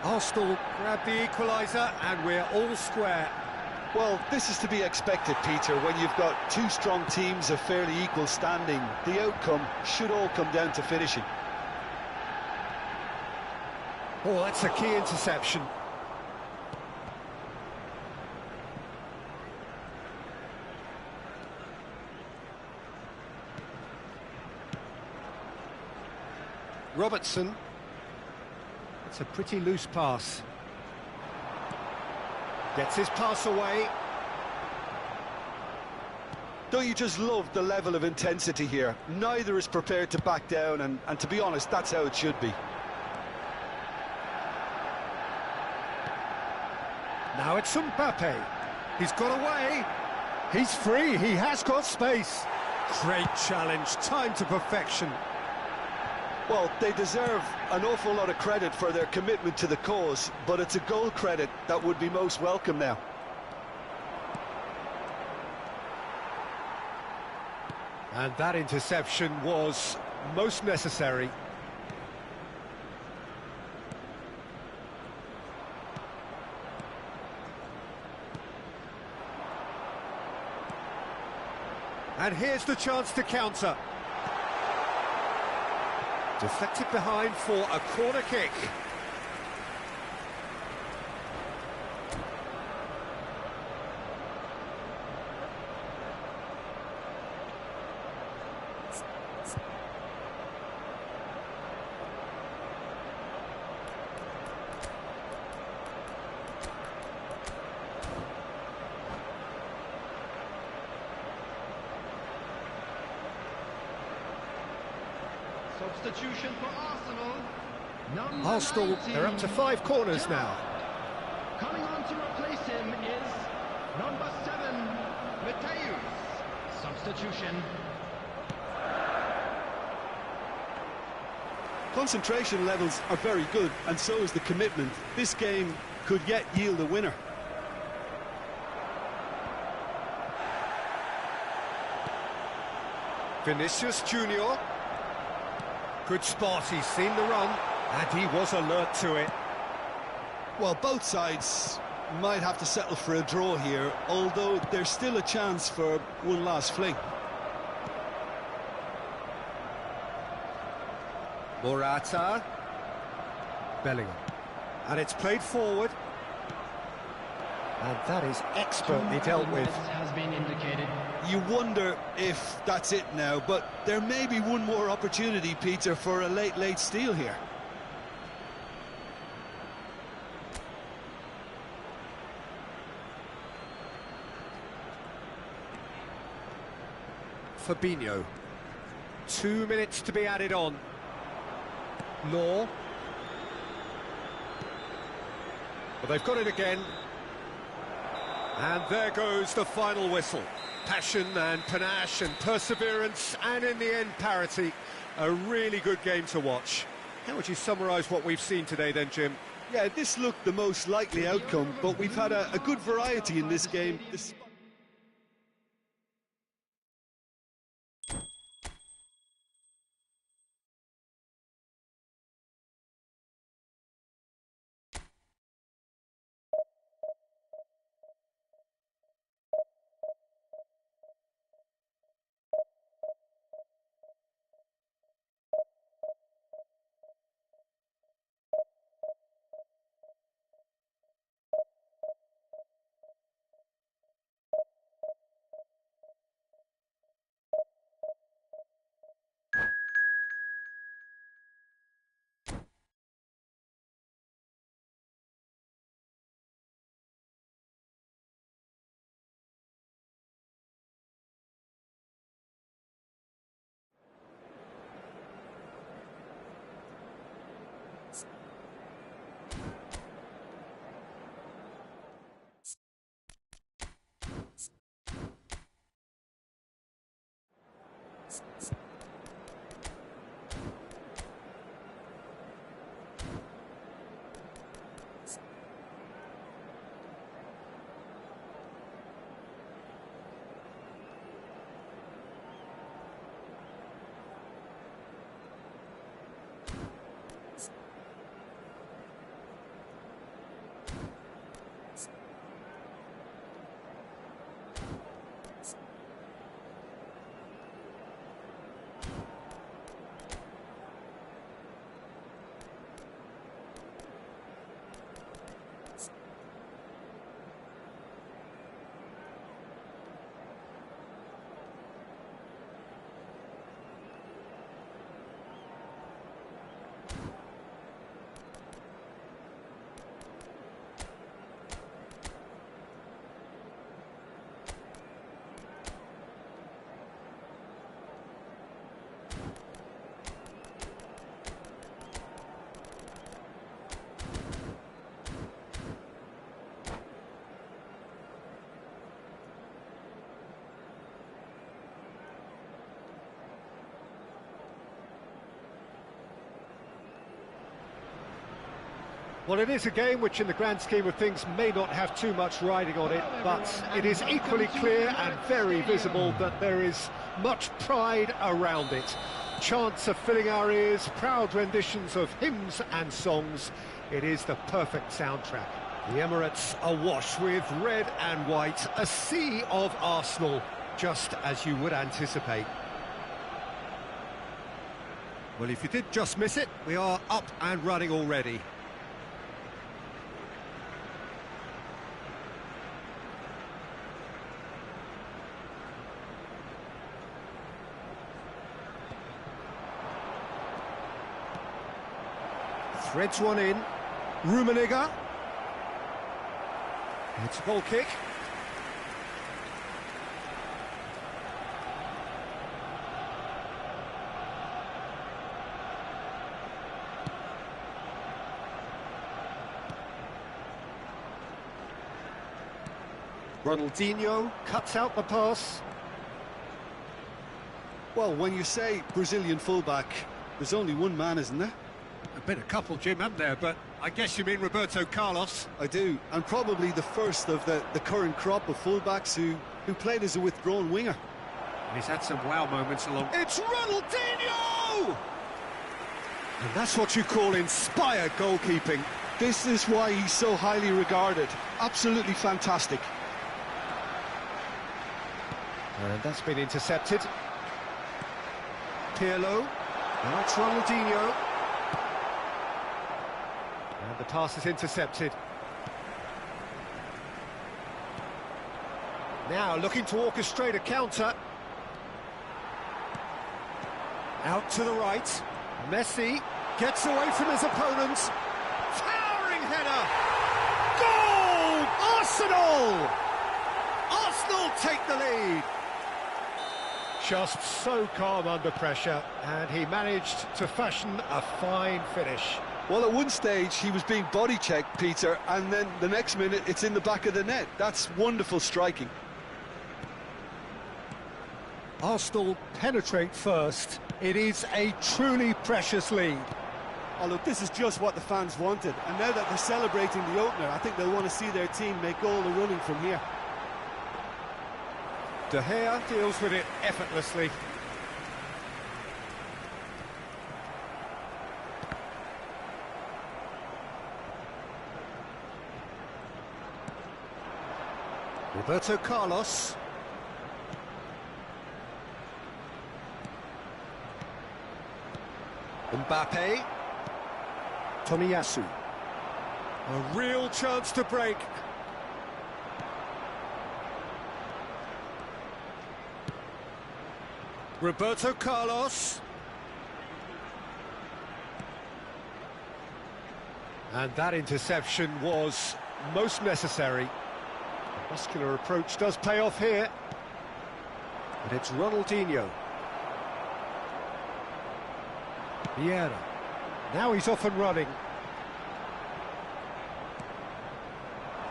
Arsenal grab the equaliser, and we're all square. Well, this is to be expected, Peter. When you've got two strong teams of fairly equal standing, the outcome should all come down to finishing. Oh, that's a key interception. Robertson. It's a pretty loose pass. Gets his pass away. Don't you just love the level of intensity here? Neither is prepared to back down, and to be honest, that's how it should be. Now it's Mbappe. He's got away. He's free. He has got space. Great challenge. Time to perfection. Well, they deserve an awful lot of credit for their commitment to the cause, but it's a goal credit that would be most welcome now. And that interception was most necessary. And here's the chance to counter. Deflected behind for a corner kick. Substitution for Arsenal. Arsenal, 19. they're up to 5 corners now. Coming on to replace him is number 7, Mateus. Substitution. Concentration levels are very good, and so is the commitment. This game could yet yield a winner. Vinicius Junior. Good spot, he's seen the run, and he was alert to it. Well, both sides might have to settle for a draw here, although there's still a chance for one last fling. Morata. Bellingham. And it's played forward. And that is expertly dealt with. Has been indicated. You wonder if that's it now, but there may be one more opportunity, Peter, for a late steal here. Fabinho. 2 minutes to be added on. Law. Well, they've got it again. And there goes the final whistle. Passion and panache and perseverance, and in the end, parity. A really good game to watch. How would you summarise what we've seen today then, Jim? Yeah, this looked the most likely outcome, but we've had a good variety in this game. Well, it is a game which in the grand scheme of things may not have too much riding on it, but it is equally clear and very visible that there is much pride around it. Chants are filling our ears, proud renditions of hymns and songs. It is the perfect soundtrack. The Emirates awash with red and white, a sea of Arsenal, just as you would anticipate. Well, if you did just miss it, we are up and running already. Threads one in. Rummenigge. It's a goal kick. Ronaldinho cuts out the pass. Well, when you say Brazilian fullback, there's only one man, isn't there? A bit a couple, Jim, haven't there? But I guess you mean Roberto Carlos. I do, and probably the first of the current crop of fullbacks who played as a withdrawn winger. And he's had some wow moments along. It's Ronaldinho! And that's what you call inspired goalkeeping. This is why he's so highly regarded. Absolutely fantastic. And that's been intercepted. Pirlo. Now it's Ronaldinho. And the pass is intercepted. Now looking to orchestrate a counter. Out to the right. Messi gets away from his opponents. Towering header. Goal! Arsenal! Arsenal take the lead. Just so calm under pressure, and he managed to fashion a fine finish. Well, at one stage he was being body checked, Peter, and then the next minute it's in the back of the net. That's wonderful striking. Arsenal penetrate first. It is a truly precious lead. Oh, look, this is just what the fans wanted, and now that they're celebrating the opener, I think they'll want to see their team make all the running from here. De Gea deals with it effortlessly. Roberto Carlos. Mbappe. Tomiyasu. A real chance to break. Roberto Carlos. And that interception was most necessary. The muscular approach does pay off here. But it's Ronaldinho. Vieira. Now he's off and running.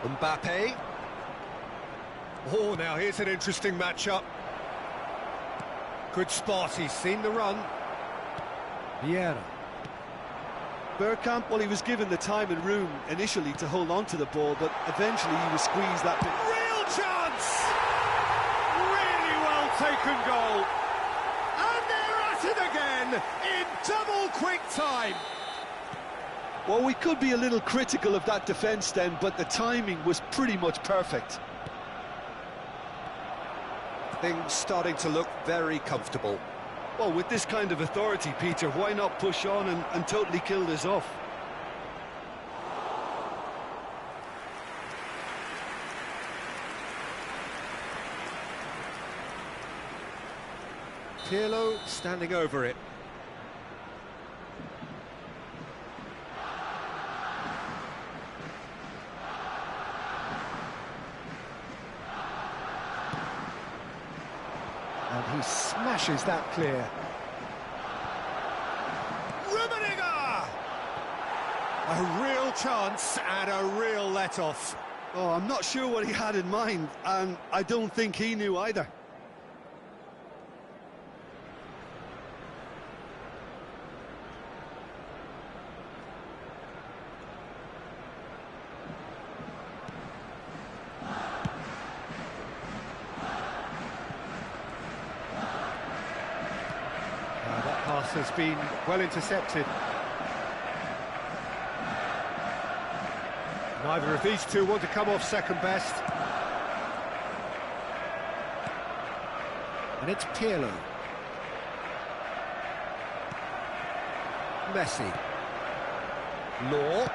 Mbappe. Oh, now here's an interesting matchup. Good spot, he's seen the run. Vieira. Bergkamp, well, he was given the time and room initially to hold on to the ball, but eventually he was squeezed that bit. Real chance! Really well taken goal. And they're at it again in double quick time. Well, we could be a little critical of that defence then, but the timing was pretty much perfect. Things starting to look very comfortable. Well, with this kind of authority, Peter, why not push on and totally kill this off? Pirlo standing over it. And he smashes that clear. Rummenigge! A real chance and a real let-off. Oh, I'm not sure what he had in mind, and I don't think he knew either. That pass has been well intercepted. Neither of these two want to come off second best. And it's Pirlo. Messi. Law.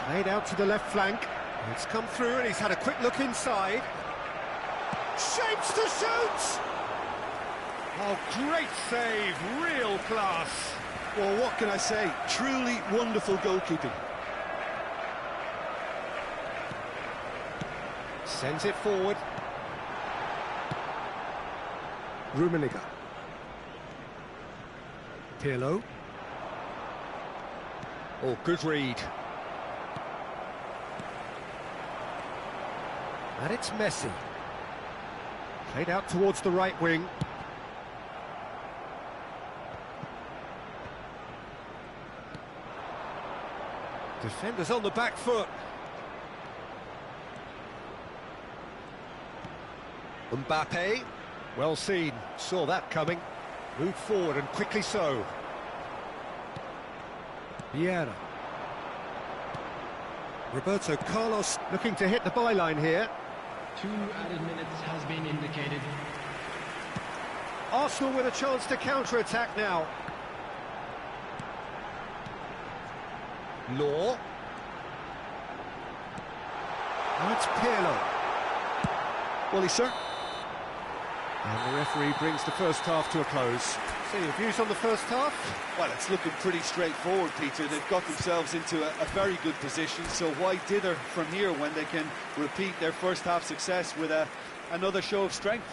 Played out to the left flank. It's come through and he's had a quick look inside. Shapes to shoot! Oh, great save, real class. Well, what can I say? Truly wonderful goalkeeping. Sends it forward. Rummenigge. Pirlo. Oh, good read. And it's Messi. Played out towards the right wing. Defenders on the back foot. Mbappe, well seen, saw that coming. Moved forward and quickly so. Vieira. Roberto Carlos looking to hit the byline here. 2 added minutes has been indicated. Arsenal with a chance to counter-attack now. Law. And it's Pirlo. Well, he's certain. And the referee brings the first half to a close. So your views on the first half? Well, it's looking pretty straightforward, Peter. They've got themselves into a very good position, so why dither from here when they can repeat their first half success with another show of strength?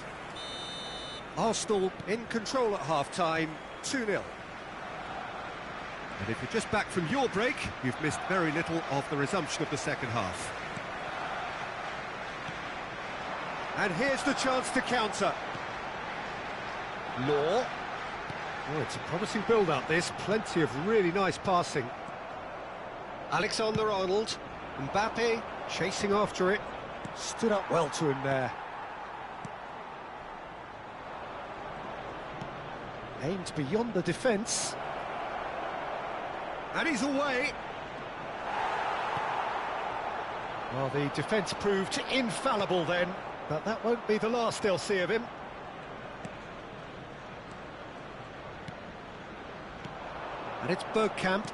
Arsenal in control at half-time, 2-0. And if you're just back from your break, you've missed very little of the resumption of the second half. And here's the chance to counter. Law. Oh, it's a promising build-up, this. Plenty of really nice passing. Alexander-Arnold. Mbappe chasing after it. Stood up well to him there. Aimed beyond the defence. And he's away. Well, the defence proved infallible then, but that won't be the last they'll see of him. And it's Bergkamp.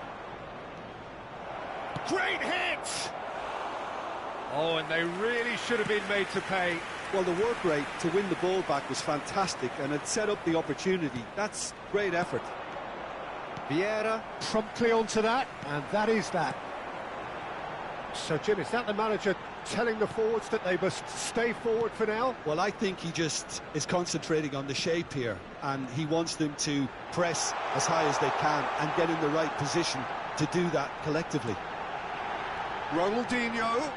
Great hit! Oh, and they really should have been made to pay. Well, the work rate to win the ball back was fantastic, and it set up the opportunity. That's great effort. Vieira promptly onto that, and that is that. So, Jim, is that the manager telling the forwards that they must stay forward for now? Well, I think he just is concentrating on the shape here, and he wants them to press as high as they can and get in the right position to do that collectively. Ronaldinho.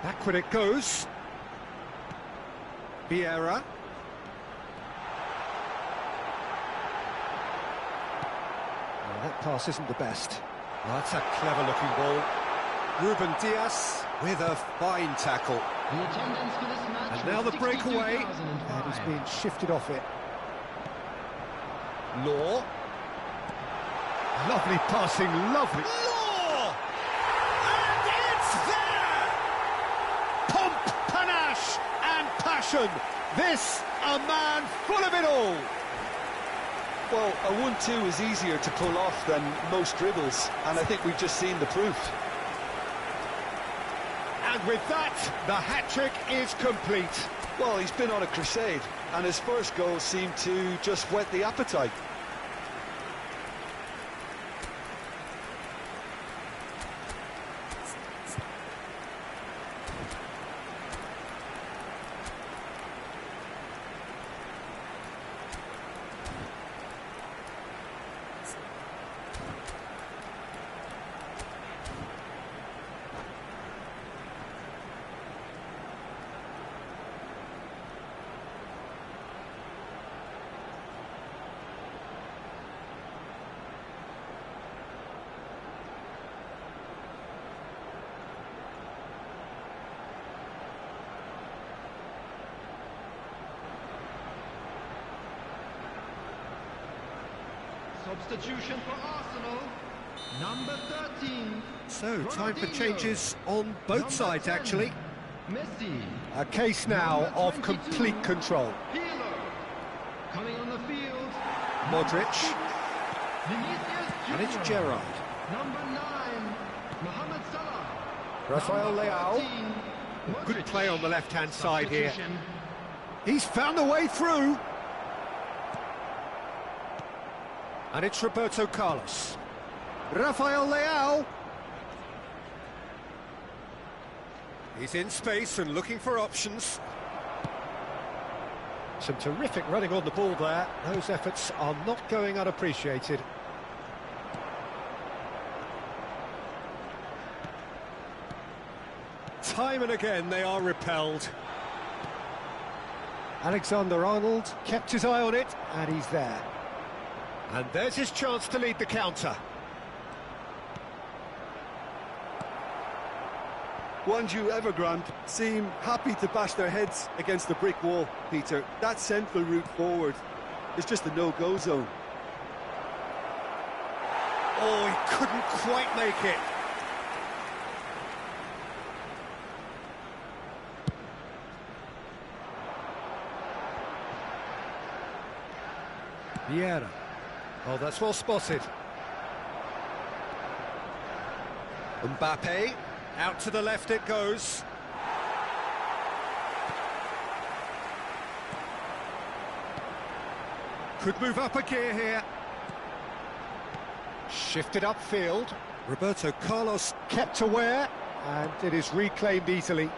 Backward it goes. Vieira. That pass isn't the best. Well, that's a clever-looking ball. Ruben Dias with a fine tackle. The attendance for this match And now the was breakaway, 62,005. and he's being shifted off it. Law. Lovely passing, lovely. Law! And it's there! Pomp, panache, and passion. This, a man full of it all. Well, a 1-2 is easier to pull off than most dribbles, and I think we've just seen the proof. And with that, the hat-trick is complete. Well, he's been on a crusade, and his first goal seemed to just whet the appetite. Substitution for Arsenal, number 13. So, time for Ronaldinho. changes on both Number sides, 10, actually. Messi. A case now Number of 22, complete control. Pirlo. Coming on the field, Modric, Vinicius and it's Junior. Gerrard. Number 9, Mohamed Salah. Rafael Number Leao. 14, Good Modric. play on the left-hand side here. Substitution. He's found a way through. And it's Roberto Carlos. Rafael Leao. He's in space and looking for options. Some terrific running on the ball there. Those efforts are not going unappreciated. Time and again they are repelled. Alexander-Arnold kept his eye on it, and he's there. And there's his chance to lead the counter. Ones you ever, Grant, seem happy to bash their heads against the brick wall, Peter. That central route forward is just a no-go zone. Oh, he couldn't quite make it. Vieira. Oh, that's well spotted. Mbappe. Out to the left it goes. Could move up a gear here. Shifted upfield. Roberto Carlos kept aware, and it is reclaimed easily.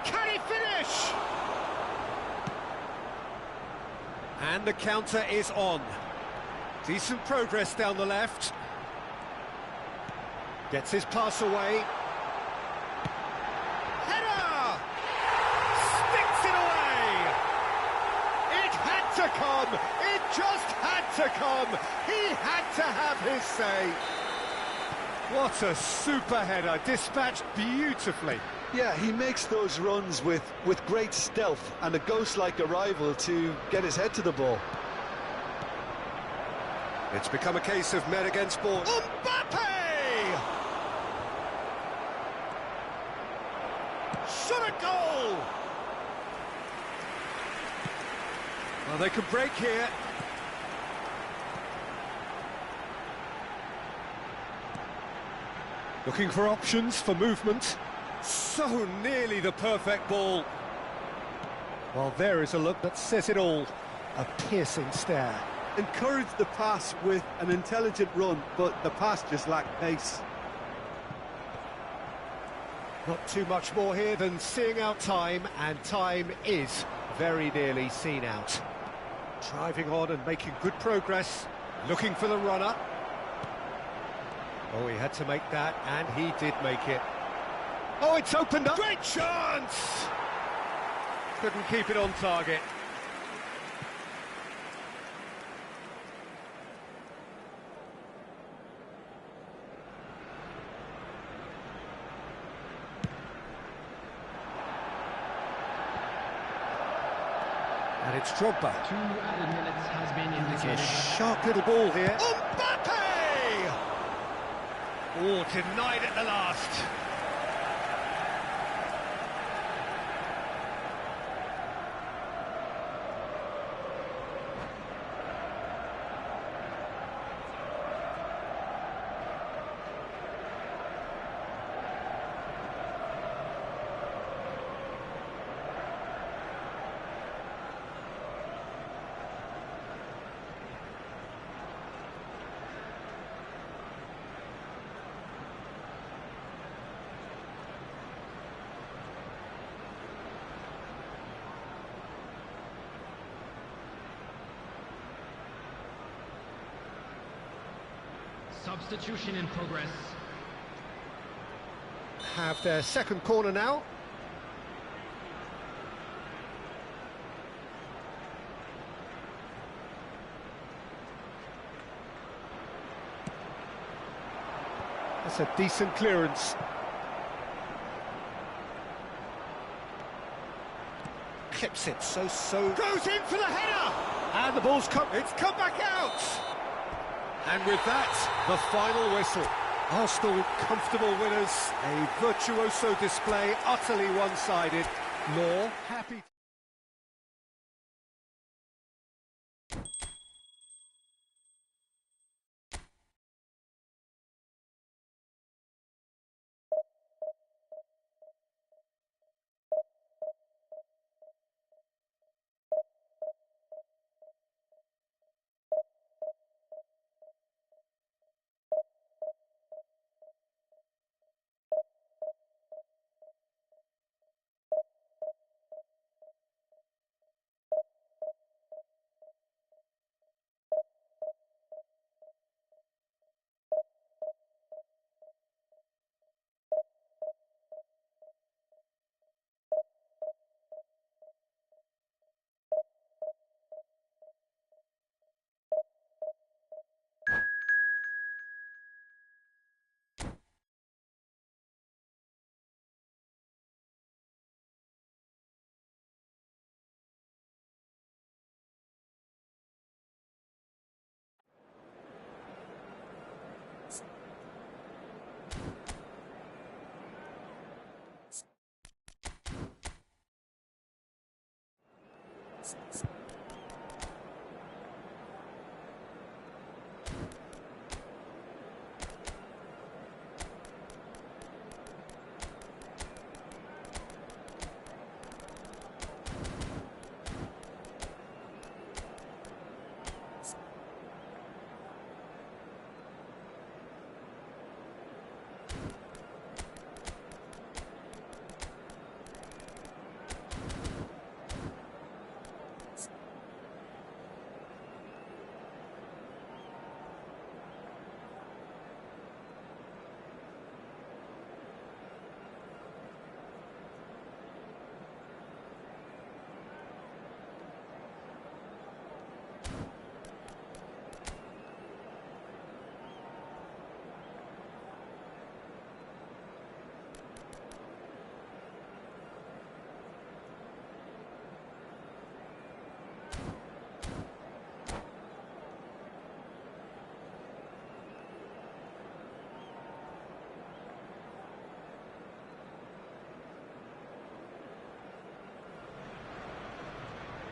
Can he finish? And the counter is on. Decent progress down the left. Gets his pass away. Header! Sticks it away! It had to come! It just had to come! He had to have his say! What a super header, dispatched beautifully. Yeah, he makes those runs with great stealth and a ghost-like arrival to get his head to the ball. It's become a case of men against ball. Mbappe! Shot a goal! Well, they could break here. Looking for options for movement. So nearly the perfect ball. Well, there is a look that says it all. A piercing stare. Encouraged the pass with an intelligent run, but the pass just lacked pace. Not too much more here than seeing out time, and time is very nearly seen out. Driving on and making good progress, looking for the runner. Oh, he had to make that, and he did make it. Oh, it's opened up. Great chance! Couldn't keep it on target. And it's Drogba. 2 added minutes has been It's a indicated. sharp little ball here. Mbappe! Oh, denied at the last. Substitution in progress. Have their second corner now. That's a decent clearance. Clips it, so... Goes in for the header! And the ball's it's come back out! And with that, the final whistle. Arsenal comfortable winners, a virtuoso display, utterly one-sided. Law happy.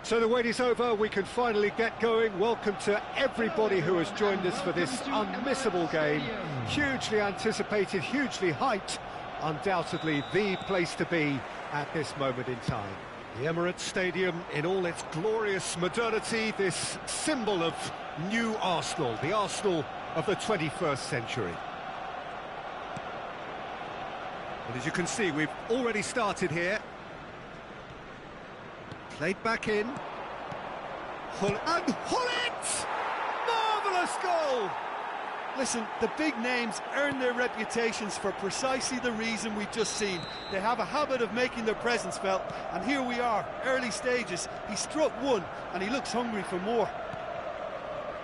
So the wait is over, we can finally get going. Welcome to everybody who has joined us for this unmissable game. Hugely anticipated, hugely hyped. Undoubtedly the place to be at this moment in time. The Emirates Stadium in all its glorious modernity, this symbol of new Arsenal, the Arsenal of the 21st century. And as you can see, we've already started here. Played back in. And Hullet! Marvellous goal! Listen, the big names earn their reputations for precisely the reason we've just seen. They have a habit of making their presence felt, and here we are, early stages. He struck one, and he looks hungry for more.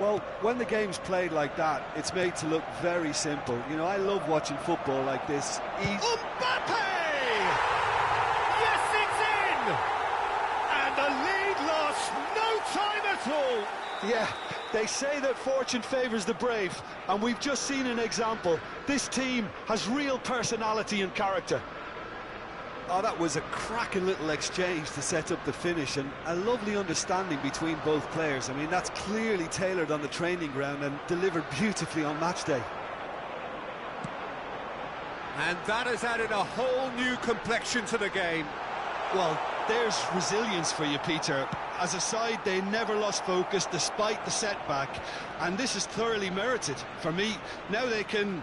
Well, when the game's played like that, it's made to look very simple. You know, I love watching football like this. Mbappe! Yes, it's in! And the lead lasts time at all. Yeah, they say that fortune favours the brave, and we've just seen an example. This team has real personality and character. Oh, that was a cracking little exchange to set up the finish, and a lovely understanding between both players. I mean, that's clearly tailored on the training ground and delivered beautifully on match day. And that has added a whole new complexion to the game. Well, there's resilience for you, Peter. As a side, they never lost focus despite the setback, and this is thoroughly merited. For me, now they can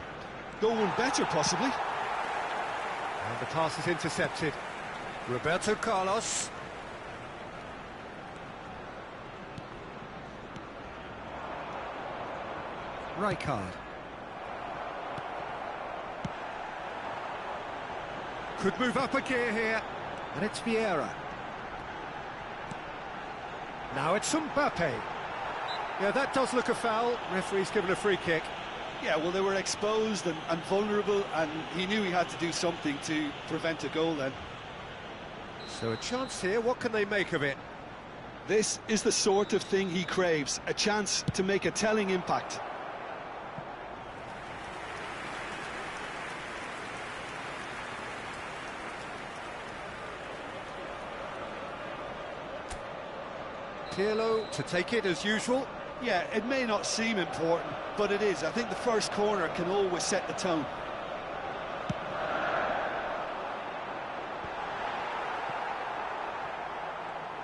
go one better, possibly. And the pass is intercepted. Roberto Carlos. Rijkaard. Could move up a gear here. And it's Vieira. Now it's Mbappe. Yeah, that does look a foul. Referee's given a free kick. Yeah, well, they were exposed and vulnerable, and he knew he had to do something to prevent a goal then. So a chance here, what can they make of it? This is the sort of thing he craves, a chance to make a telling impact. Pirlo to take it as usual. Yeah, it may not seem important, but it is. I think the first corner can always set the tone.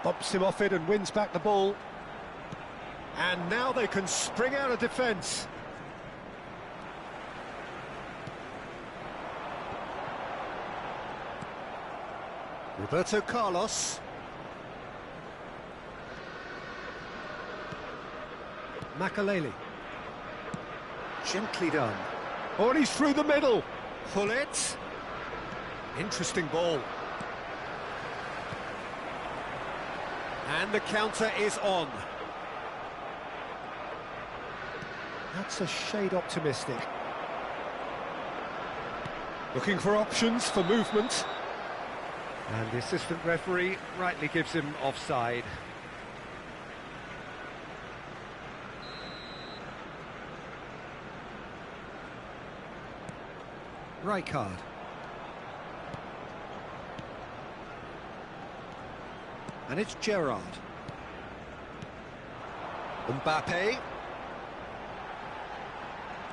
Bumps him off it and wins back the ball. And now they can spring out of defence. Roberto Carlos. Makaleli. Gently done. Oh, and he's through the middle. Pull it. Interesting ball. And the counter is on. That's a shade optimistic. Looking for options for movement. And the assistant referee rightly gives him offside. Rijkaard. And it's Gerrard. Mbappe.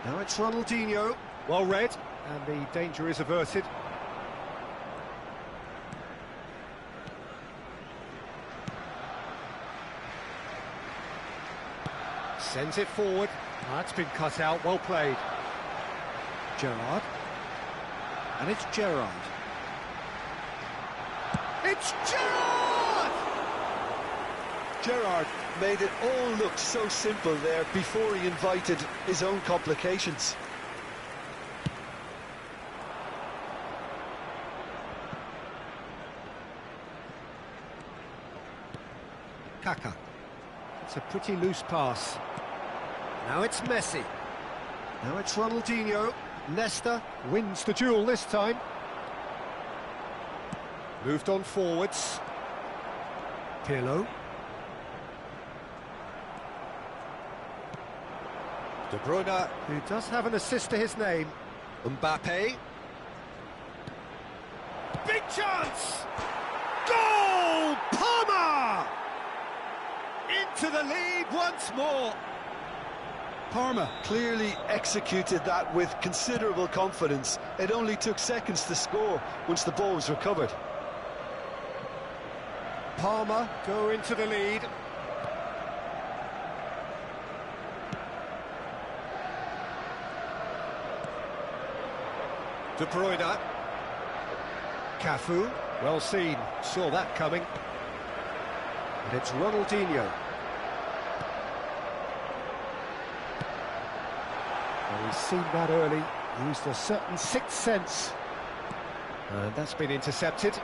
Now it's Ronaldinho. Well read, and the danger is averted. Sends it forward. That's been cut out, well played. Gerrard. And it's Gerrard. It's Gerrard! Gerrard made it all look so simple there before he invited his own complications. Kaká. It's a pretty loose pass. Now it's Messi. Now it's Ronaldinho. Nesta wins the duel this time. Moved on forwards. Pirlo. De Bruyne, who does have an assist to his name. Mbappe. Big chance! Goal! Parma! Into the lead once more. Parma clearly executed that with considerable confidence. It only took seconds to score once the ball was recovered. Parma go into the lead. De Bruyne. Cafu, well seen, saw that coming. And it's Ronaldinho. Well, he's seen that early, used a certain sixth sense. And that's been intercepted.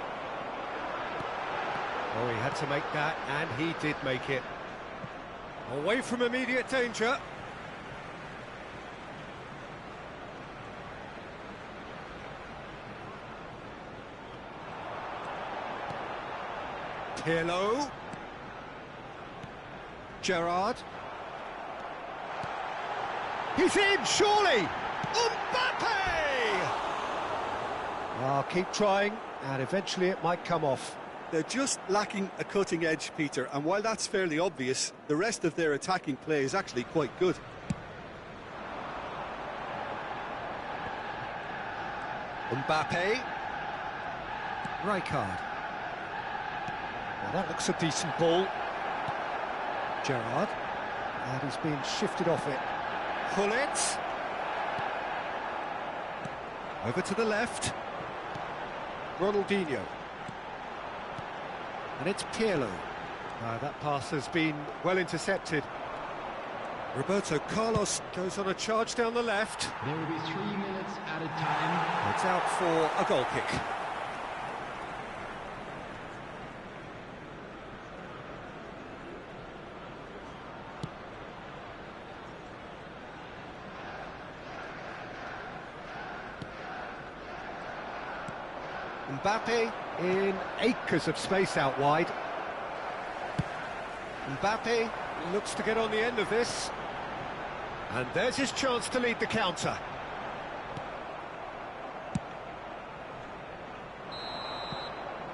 Oh, he had to make that, and he did make it. Away from immediate danger. Pirlo. Gerrard. He's in, surely! Mbappe! I'll keep trying, and eventually it might come off. They're just lacking a cutting edge, Peter, and while that's fairly obvious, the rest of their attacking play is actually quite good. Mbappe. Rijkaard. Well, that looks a decent ball. Gerrard. And he's being shifted off it. Gullit. Over to the left. Ronaldinho. And it's Pirlo. That pass has been well intercepted. Roberto Carlos goes on a charge down the left. There will be 3 minutes added time. It's out for a goal kick. Mbappe in acres of space out wide. Mbappe looks to get on the end of this. And there's his chance to lead the counter.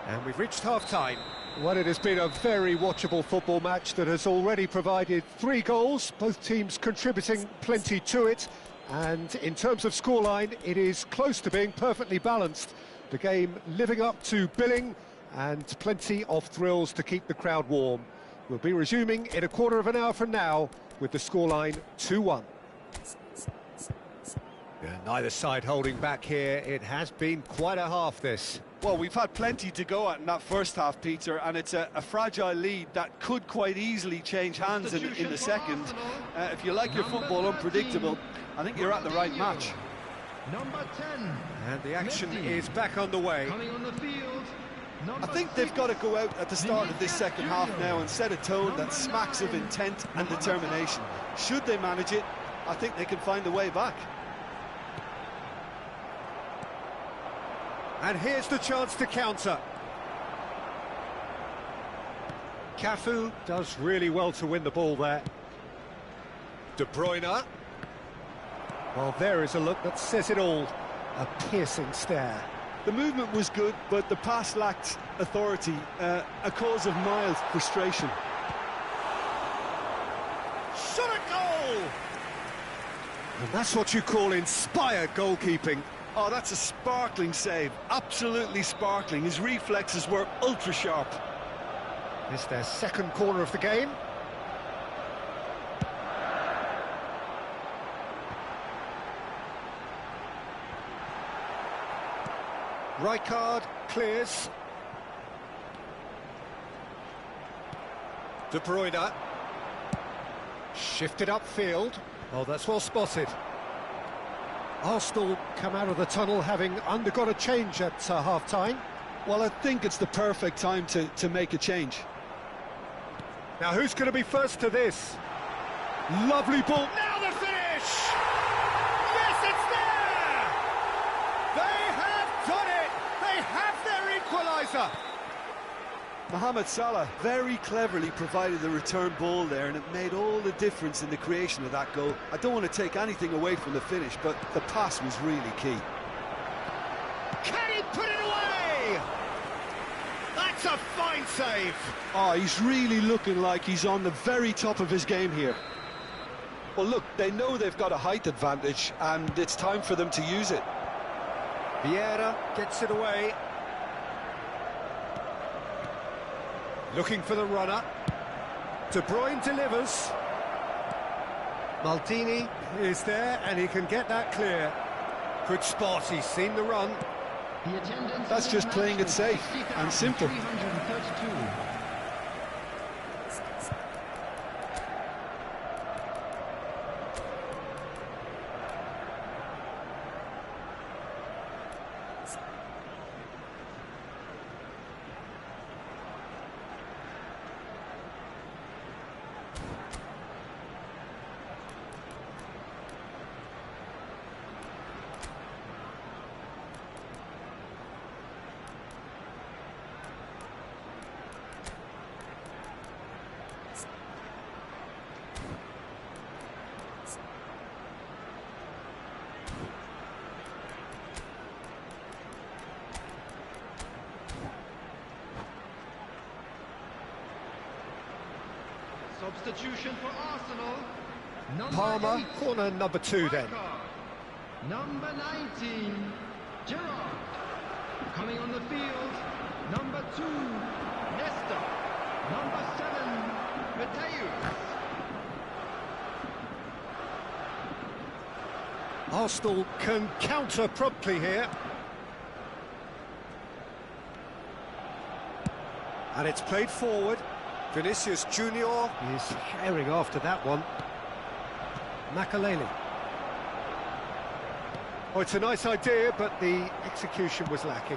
And we've reached half-time. Well, it has been a very watchable football match that has already provided 3 goals, both teams contributing plenty to it. And in terms of scoreline, it is close to being perfectly balanced. The game living up to billing and plenty of thrills to keep the crowd warm. We'll be resuming in a quarter of an hour from now with the scoreline 2-1. Yeah, neither side holding back here. It has been quite a half, this. Well, we've had plenty to go at in that first half, Peter, and it's a fragile lead that could quite easily change hands in the second. If you like your football unpredictable, I think you're at the right match. Number 10. And the action is back underway. Coming on the field. I think they've got to go out at the start of this second half now and set a tone that smacks of intent and determination. Should they manage it, I think they can find a way back. And here's the chance to counter. Cafu does really well to win the ball there. De Bruyne. Well, there is a look that says it all. A piercing stare. The movement was good, but the pass lacked authority, a cause of mild frustration. Shot a goal! And that's what you call inspired goalkeeping. Oh, that's a sparkling save, absolutely sparkling. His reflexes were ultra-sharp. It's their second corner of the game. Rijkaard clears. De Bruyne. Shifted upfield. Oh, that's well spotted. Arsenal come out of the tunnel having undergone a change at half-time. Well, I think it's the perfect time to make a change. Now, who's going to be first to this? Lovely ball. Now the finish! Yes, it's there! They have done it! They have their equaliser! Mohamed Salah very cleverly provided the return ball there, and it made all the difference in the creation of that goal. I don't want to take anything away from the finish, but the pass was really key. Can he put it away? That's a fine save. Oh, he's really looking like he's on the very top of his game here. Well, look, they know they've got a height advantage, and it's time for them to use it. Vieira gets it away. Looking for the runner. De Bruyne delivers. Maldini is there, and he can get that clear. Good spot, he's seen the run. That's just playing it safe and simple. 332. Substitution for Arsenal. Number Palmer, 8, corner number 2 then. Rijkaard. Number 19, Gerrard. Coming on the field, number 2, Nesta. Number 7, Mateus. Arsenal can counter promptly here. And it's played forward. Vinicius Junior is herring after that one. Makaleli. Oh, it's a nice idea, but the execution was lacking.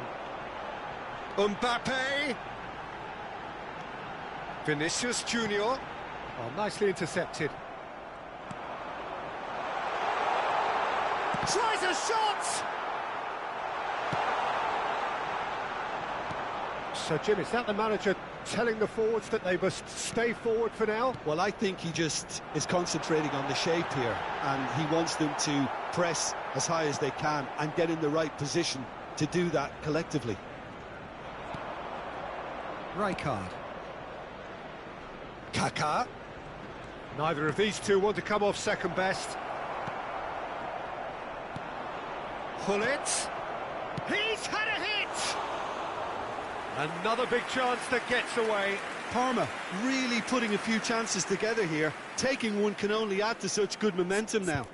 Mbappe. Vinicius Junior. Oh, nicely intercepted. Tries a shot! So, Jim, is that the manager telling the forwards that they must stay forward for now? Well, I think he just is concentrating on the shape here, and he wants them to press as high as they can and get in the right position to do that collectively. Rijkaard. Kaká. Neither of these two want to come off second best. Hullet. He's had a hit! Another big chance that gets away. Parma really putting a few chances together here. Taking one can only add to such good momentum now.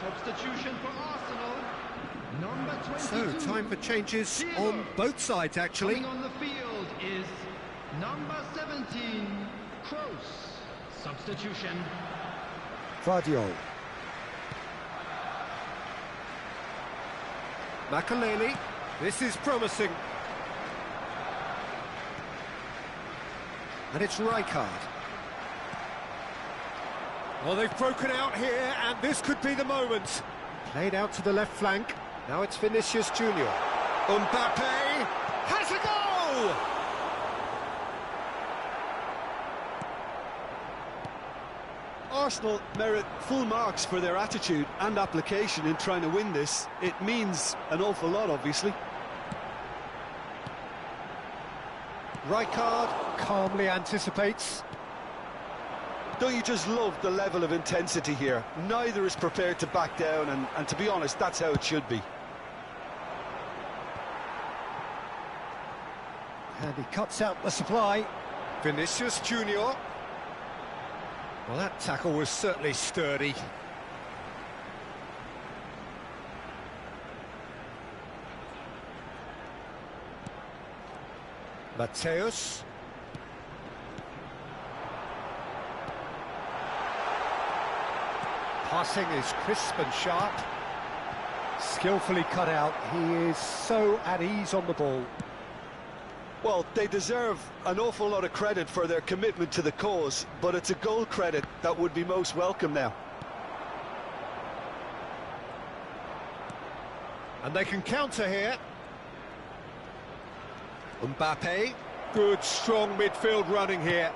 Substitution for Arsenal. Number 22. So, time for changes on both sides, actually. Coming on the field is number 17, Kroos. Substitution. Vardiol. Makaleli. This is promising. And it's Rijkaard. Well, they've broken out here, and this could be the moment. Played out to the left flank. Now it's Vinicius Junior. Mbappe has a goal! Arsenal merit full marks for their attitude and application in trying to win this. It means an awful lot, obviously. Rijkaard calmly anticipates. Don't you just love the level of intensity here? Neither is prepared to back down, and to be honest, that's how it should be. And he cuts out the supply. Vinicius Junior. Well, that tackle was certainly sturdy. Mateus. Passing is crisp and sharp. Skillfully cut out. He is so at ease on the ball. Well, they deserve an awful lot of credit for their commitment to the cause, but it's a goal credit that would be most welcome now. And they can counter here. Mbappe. Good, strong midfield running here.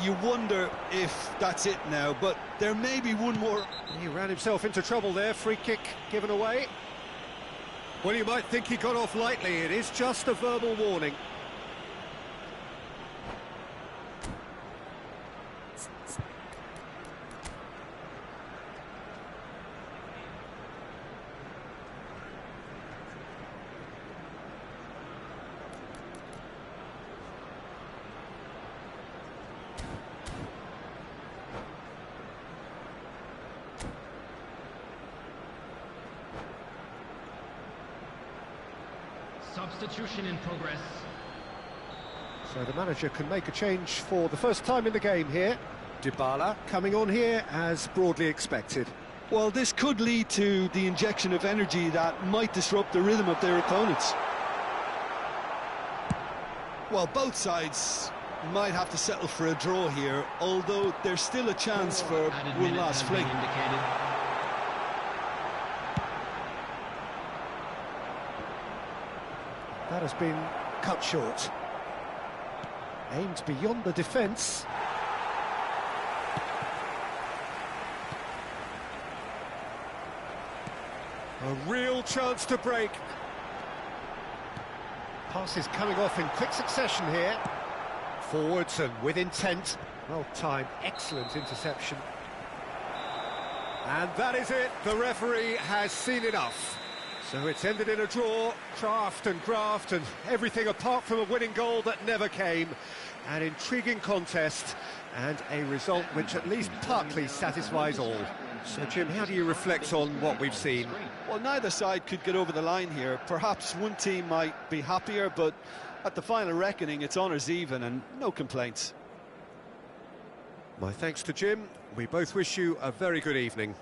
You wonder if that's it now, but there may be one more. He ran himself into trouble there. Free kick given away. Well, you might think he got off lightly. It is just a verbal warning. Substitution in progress. So the manager can make a change for the first time in the game here. Dybala coming on here as broadly expected. Well, this could lead to the injection of energy that might disrupt the rhythm of their opponents. Well, both sides might have to settle for a draw here, although there's still a chance for one last fling. That has been cut short. Aimed beyond the defence. A real chance to break. Passes coming off in quick succession here. Forwards and with intent. Well timed, excellent interception. And that is it, the referee has seen enough. So it's ended in a draw, craft and graft and everything apart from a winning goal that never came. An intriguing contest and a result which at least partly satisfies all. So Jim, how do you reflect on what we've seen? Well, neither side could get over the line here. Perhaps one team might be happier, but at the final reckoning, it's honours even and no complaints. My thanks to Jim. We both wish you a very good evening.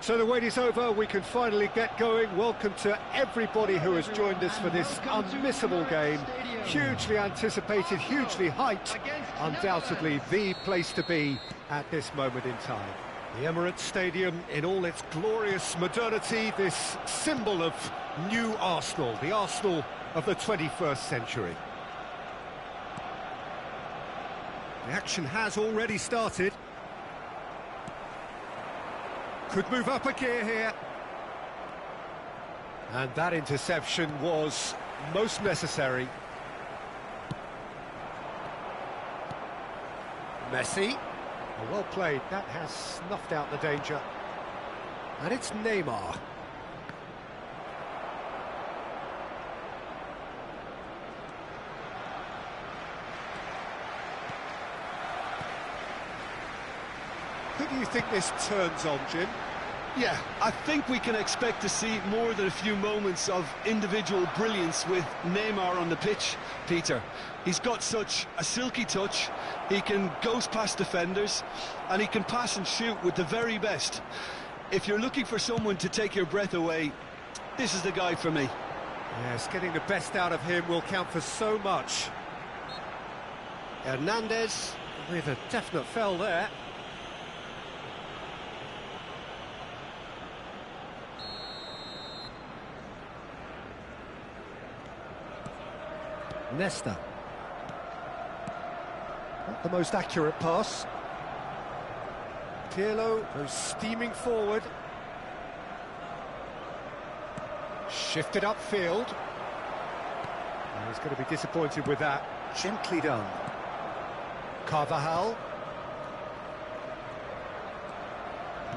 So the wait is over, we can finally get going. Welcome to everybody who has joined us for this unmissable game. Hugely anticipated, hugely hyped, undoubtedly the place to be at this moment in time. The Emirates Stadium in all its glorious modernity, this symbol of new Arsenal, the Arsenal of the 21st century. The action has already started. Could move up a gear here. And that interception was most necessary. Messi. Oh, well played. That has snuffed out the danger. And it's Neymar. Who do you think this turns on, Jim? Yeah, I think we can expect to see more than a few moments of individual brilliance with Neymar on the pitch, Peter. He's got such a silky touch, he can ghost past defenders, and he can pass and shoot with the very best. If you're looking for someone to take your breath away, this is the guy for me. Yes, getting the best out of him will count for so much. Hernandez with a definite foul there. Nesta. Not the most accurate pass. Pirlo goes steaming forward. Shifted upfield. Oh, he's going to be disappointed with that. Gently done. Carvajal.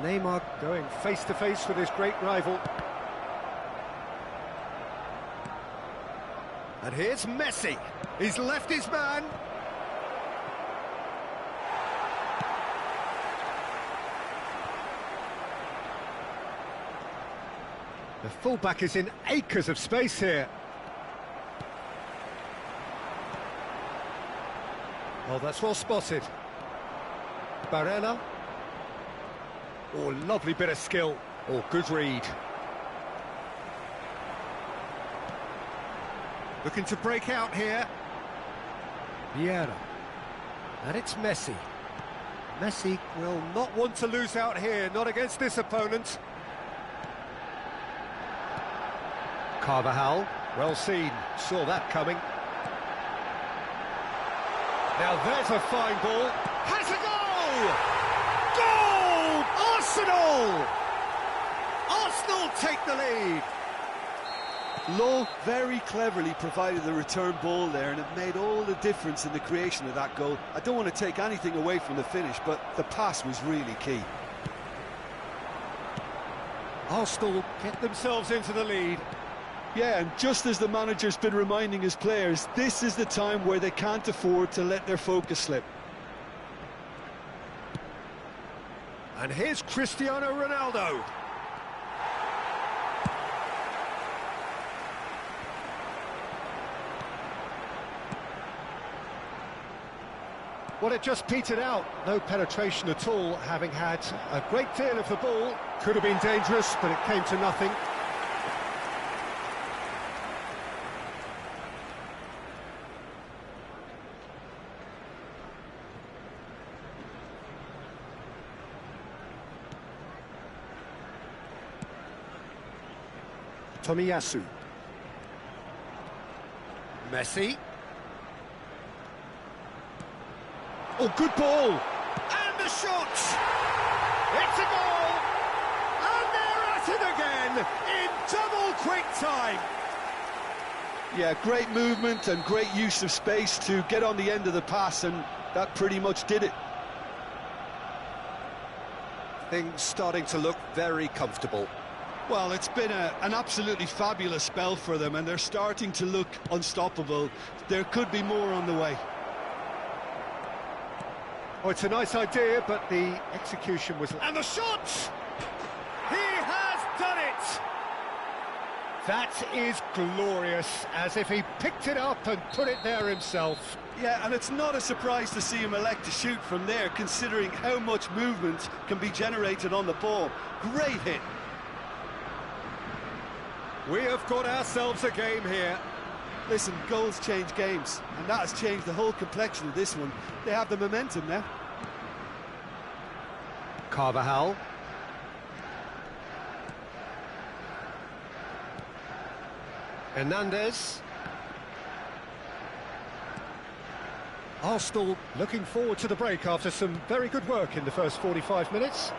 Neymar going face to face with his great rival. And here's Messi. He's left his man. The fullback is in acres of space here. Oh, that's well spotted. Barella. Oh, lovely bit of skill. Oh, good read. Looking to break out here. Vieira. And it's Messi. Messi will not want to lose out here, not against this opponent. Carvajal, well seen, saw that coming. Now there's a fine ball. Has a goal! Goal! Arsenal! Arsenal take the lead. Lowe very cleverly provided the return ball there, and it made all the difference in the creation of that goal. I don't want to take anything away from the finish, but the pass was really key. Arsenal get themselves into the lead. Yeah, and just as the manager's been reminding his players, this is the time where they can't afford to let their focus slip. And here's Cristiano Ronaldo. Well, it just petered out. No penetration at all, having had a great deal of the ball. Could have been dangerous, but it came to nothing. Tomiyasu. Messi. Oh, good ball! And the shot! It's a goal! And they're at it again in double quick time! Yeah, great movement and great use of space to get on the end of the pass, and that pretty much did it. Things starting to look very comfortable. Well, it's been an absolutely fabulous spell for them, and they're starting to look unstoppable. There could be more on the way. Oh, it's a nice idea, but the execution was... And the shot! He has done it! That is glorious, as if he picked it up and put it there himself. Yeah, and it's not a surprise to see him elect to shoot from there, considering how much movement can be generated on the ball. Great hit. We have got ourselves a game here. Listen, goals change games, and that has changed the whole complexion of this one. They have the momentum now. Carvajal. Hernandez. Arsenal looking forward to the break after some very good work in the first 45 minutes.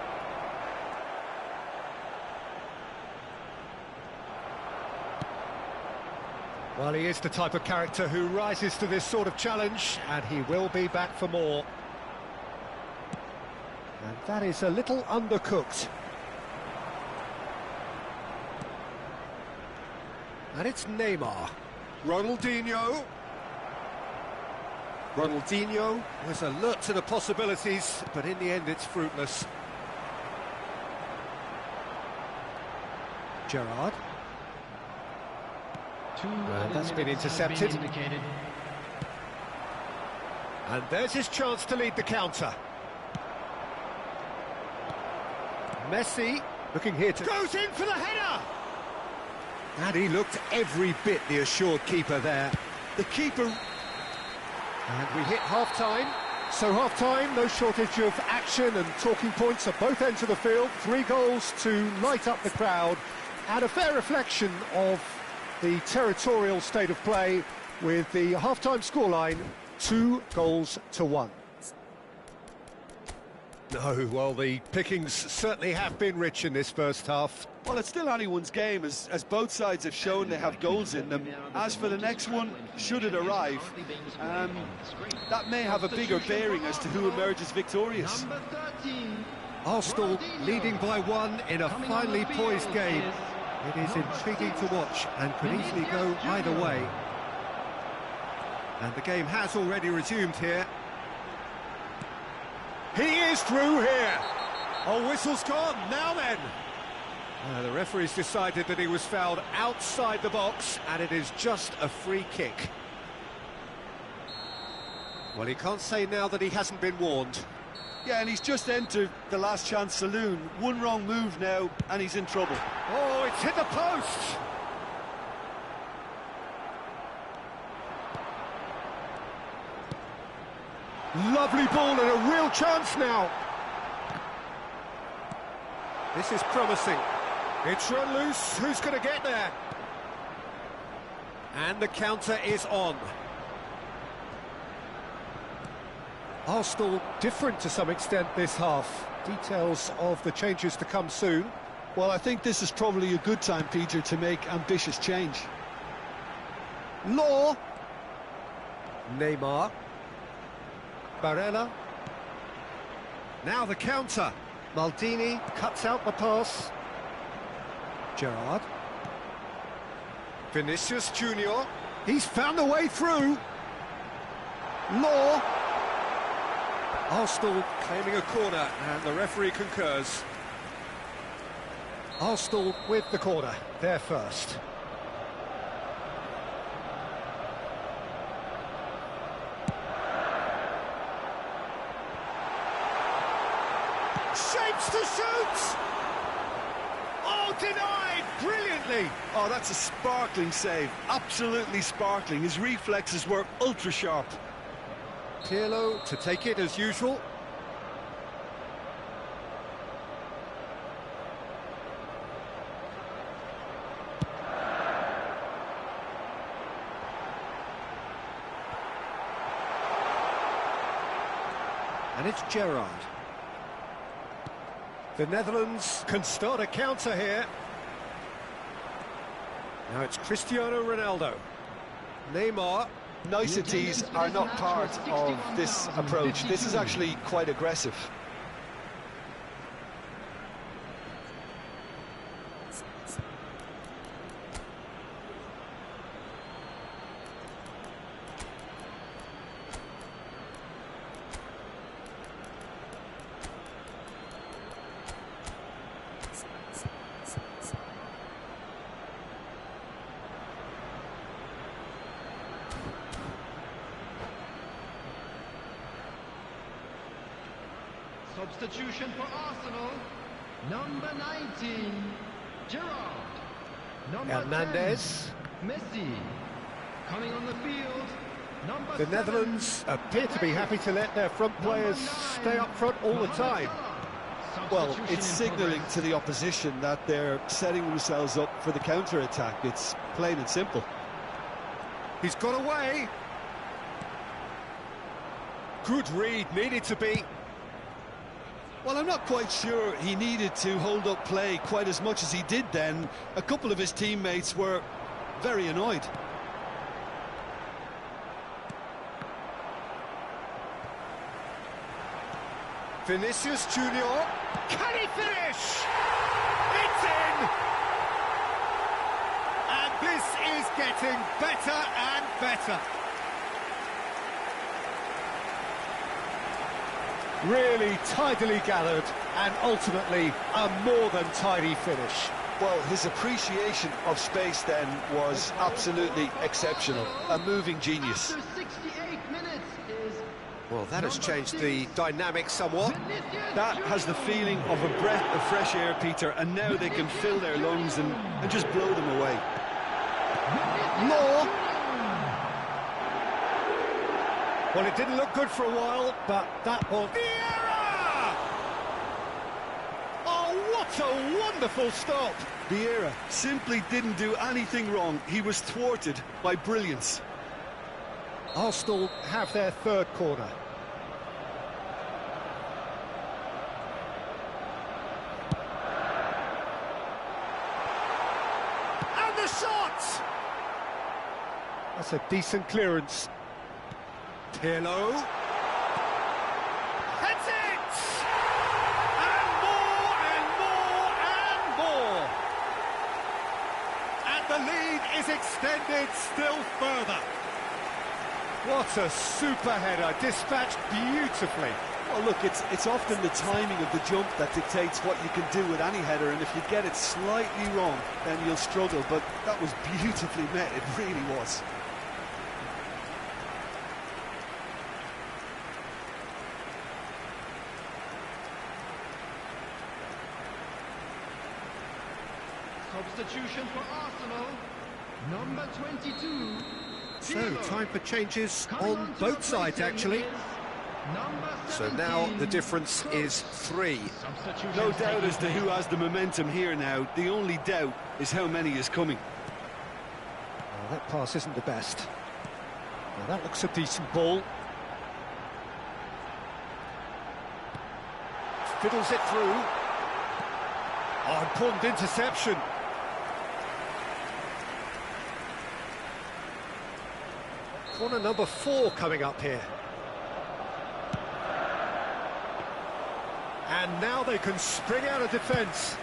Well, he is the type of character who rises to this sort of challenge, and he will be back for more. And that is a little undercooked. And it's Neymar. Ronaldinho. Ronaldinho was alert to the possibilities, but in the end it's fruitless. Gerrard. And that's been intercepted. And there's his chance to lead the counter. Messi looking here to... Goes in for the header! And he looked every bit the assured keeper there. The keeper... And we hit half-time. So half-time, no shortage of action and talking points at both ends of the field. 3 goals to light up the crowd. And a fair reflection of the territorial state of play, with the half-time scoreline 2-1. No, well, the pickings certainly have been rich in this first half. Well, it's still anyone's game, as both sides have shown they have goals in them. As for the next one, should it arrive, that may have a bigger bearing as to who emerges victorious. Arsenal leading by 1 in a finely poised game. It is intriguing to watch and could easily go either way. And the game has already resumed here. He is through here. Oh, whistle's gone. Now then. The referee's decided that he was fouled outside the box, and it is just a free kick. Well, he can't say now that he hasn't been warned. Yeah, and he's just entered the last chance saloon. One wrong move now, and he's in trouble. Oh, it's hit the post! Lovely ball and a real chance now. This is promising. It's run loose. Who's going to get there? And the counter is on. Arsenal different to some extent this half. Details of the changes to come soon. Well, I think this is probably a good time, Peter, to make ambitious change. Law. Neymar. Barella. Now the counter. Maldini cuts out the pass. Gerrard. Vinicius Junior. He's found a way through. Law. Arsenal claiming a corner, and the referee concurs. Arsenal with the corner, they're first. Shapes to shoot! Oh, denied brilliantly! Oh, that's a sparkling save, absolutely sparkling. His reflexes were ultra sharp. Pirlo to take it as usual. And it's Gerrard. The Netherlands can start a counter here. Now it's Cristiano Ronaldo. Neymar. Niceties are not part of this approach. This is actually quite aggressive. Substitution for Arsenal, number 19, Gerrard. Number Hernandez. 10, Messi. Coming on the field, number The 7, Netherlands appear to be happy to let their front players stay up front all the time. Well, it's signalling to the opposition that they're setting themselves up for the counter-attack. It's plain and simple. He's got away. Good read, needed to be. Well, I'm not quite sure he needed to hold up play quite as much as he did then. A couple of his teammates were very annoyed. Vinicius Junior. Can he finish? It's in! And this is getting better and better. Really tidily gathered and ultimately a more than tidy finish. Well, his appreciation of space then was absolutely exceptional. A moving genius. After 68 minutes is Well, that has changed the dynamic somewhat. That has the feeling of a breath of fresh air, Peter, and now they can fill their lungs and just blow them away. Law. Well, it didn't look good for a while, but that was... Vieira! Oh, what a wonderful stop! Vieira simply didn't do anything wrong. He was thwarted by brilliance. Arsenal have their third corner. And the shot! That's a decent clearance. Pirlo. Heads it! And more and more and more. And the lead is extended still further. What a super header, dispatched beautifully. Well, look, it's often the timing of the jump that dictates what you can do with any header, and if you get it slightly wrong, then you'll struggle, but that was beautifully met, it really was. substitution for Arsenal, number 22. So, time for changes on both sides, actually. So now the difference is 3. No doubt as to who has the momentum here now. The only doubt is how many is coming. Well, that pass isn't the best. Now that looks a decent ball. Fiddles it through. Oh, important interception. Corner number 4 coming up here. And now they can spring out of defence.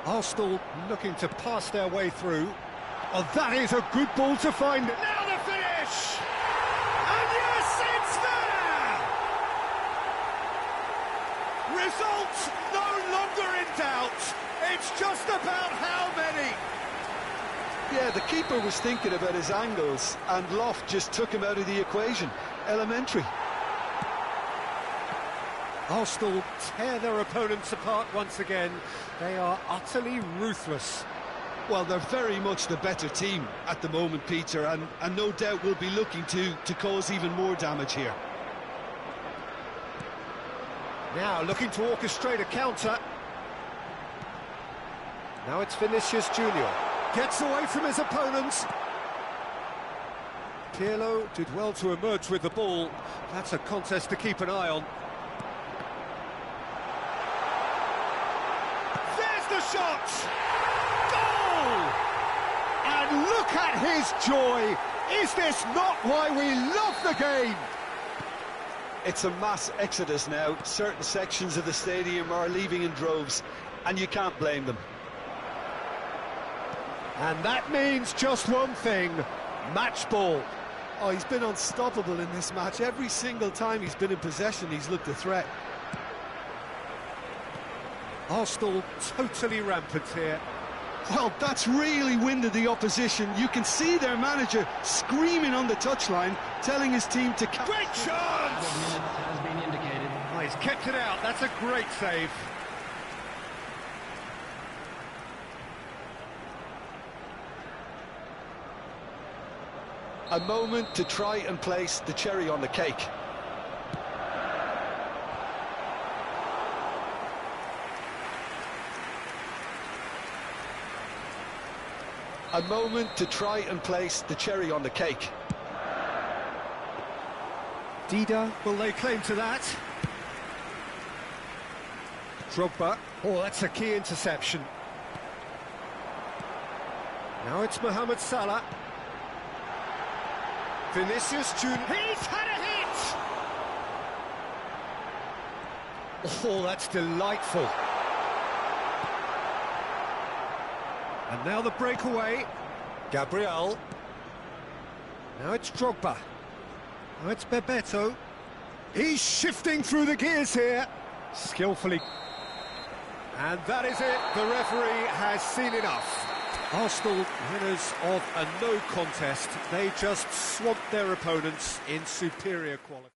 Arsenal looking to pass their way through. Oh, that is a good ball to find. Now the finish! And yes, it's there! Results no longer in doubt. It's just about how many. Yeah, the keeper was thinking about his angles, and Loft just took him out of the equation. Elementary. Arsenal tear their opponents apart once again. They are utterly ruthless. Well, they're very much the better team at the moment, Peter, and no doubt will be looking to cause even more damage here. Now looking to orchestrate a counter. Now it's Vinicius Junior. Gets away from his opponents. Pirlo did well to emerge with the ball. That's a contest to keep an eye on. There's the shot! Goal! And look at his joy! Is this not why we love the game? It's a mass exodus now. Certain sections of the stadium are leaving in droves, and you can't blame them. And that means just one thing, match ball. Oh, he's been unstoppable in this match. Every single time he's been in possession, he's looked a threat. Arsenal totally rampant here. Well, that's really winded the opposition. You can see their manager screaming on the touchline, telling his team to... Great chance! Has been indicated. Oh, he's kept it out. That's a great save. A moment to try and place the cherry on the cake. A moment to try and place the cherry on the cake. Dida, will they claim to that? Drogba. Oh, that's a key interception. Now it's Mohamed Salah. Vinicius Junior. He's had a hit! Oh, that's delightful. And now the breakaway. Gabriel. Now it's Drogba. Now it's Bebeto. He's shifting through the gears here. Skillfully. And that is it. The referee has seen enough. Arsenal winners of a no contest. They just swamped their opponents in superior quality.